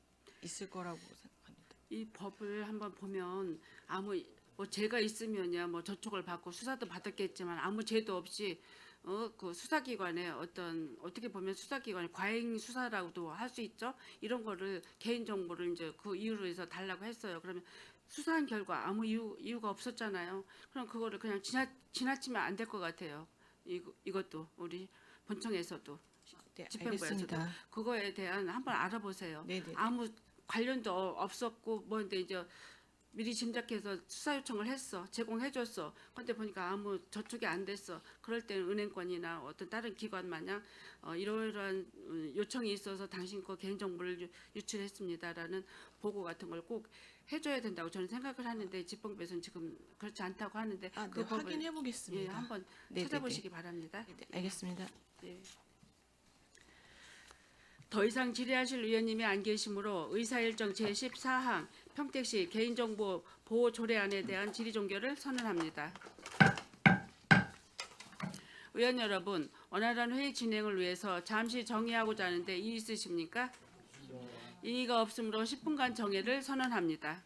[SPEAKER 10] 있을 거라고 생각합니다.
[SPEAKER 1] 이 법을 한번 보면 아무 뭐 죄가 있으면야 뭐 저촉을 받고 수사도 받았겠지만 아무 죄도 없이 그 수사기관에 어떻게 보면 수사기관이 과잉 수사라고도 할 수 있죠. 이런 거를 개인 정보를 이제 그 이유로 해서 달라고 했어요. 그러면 수사한 결과 아무 이유가 없었잖아요. 그럼 그거를 그냥 지나치면 안 될 것 같아요. 이것도 우리 본청에서도
[SPEAKER 10] 네,
[SPEAKER 1] 집행부에서도
[SPEAKER 10] 알겠습니다.
[SPEAKER 1] 그거에 대한 한번 알아보세요.
[SPEAKER 10] 네네.
[SPEAKER 1] 아무 관련도 없었고 뭔데 이제 미리 짐작해서 수사 요청을 했어. 제공해줬어. 근데 보니까 아무 저촉이 안 됐어. 그럴 때는 은행권이나 어떤 다른 기관 마냥 이러이러한 요청이 있어서 당신 거 개인정보를 유출했습니다라는 보고 같은 걸 꼭 해줘야 된다고 저는 생각을 하는데 집행부에서는 지금 그렇지 않다고 하는데
[SPEAKER 10] 네,
[SPEAKER 1] 그 법을
[SPEAKER 10] 확인해 보겠습니다.
[SPEAKER 1] 예, 한번
[SPEAKER 10] 네네네.
[SPEAKER 1] 찾아보시기 바랍니다.
[SPEAKER 10] 네, 알겠습니다.
[SPEAKER 1] 예. 더 이상 질의하실 의원님이 안 계시므로 의사일정 제14항 평택시 개인정보 보호 조례안에 대한 질의 종결을 선언합니다. 의원 여러분, 원활한 회의 진행을 위해서 잠시 정의하고자 하는데 이의 있으십니까? 이의가 없으므로 10분간 정회를 선언합니다.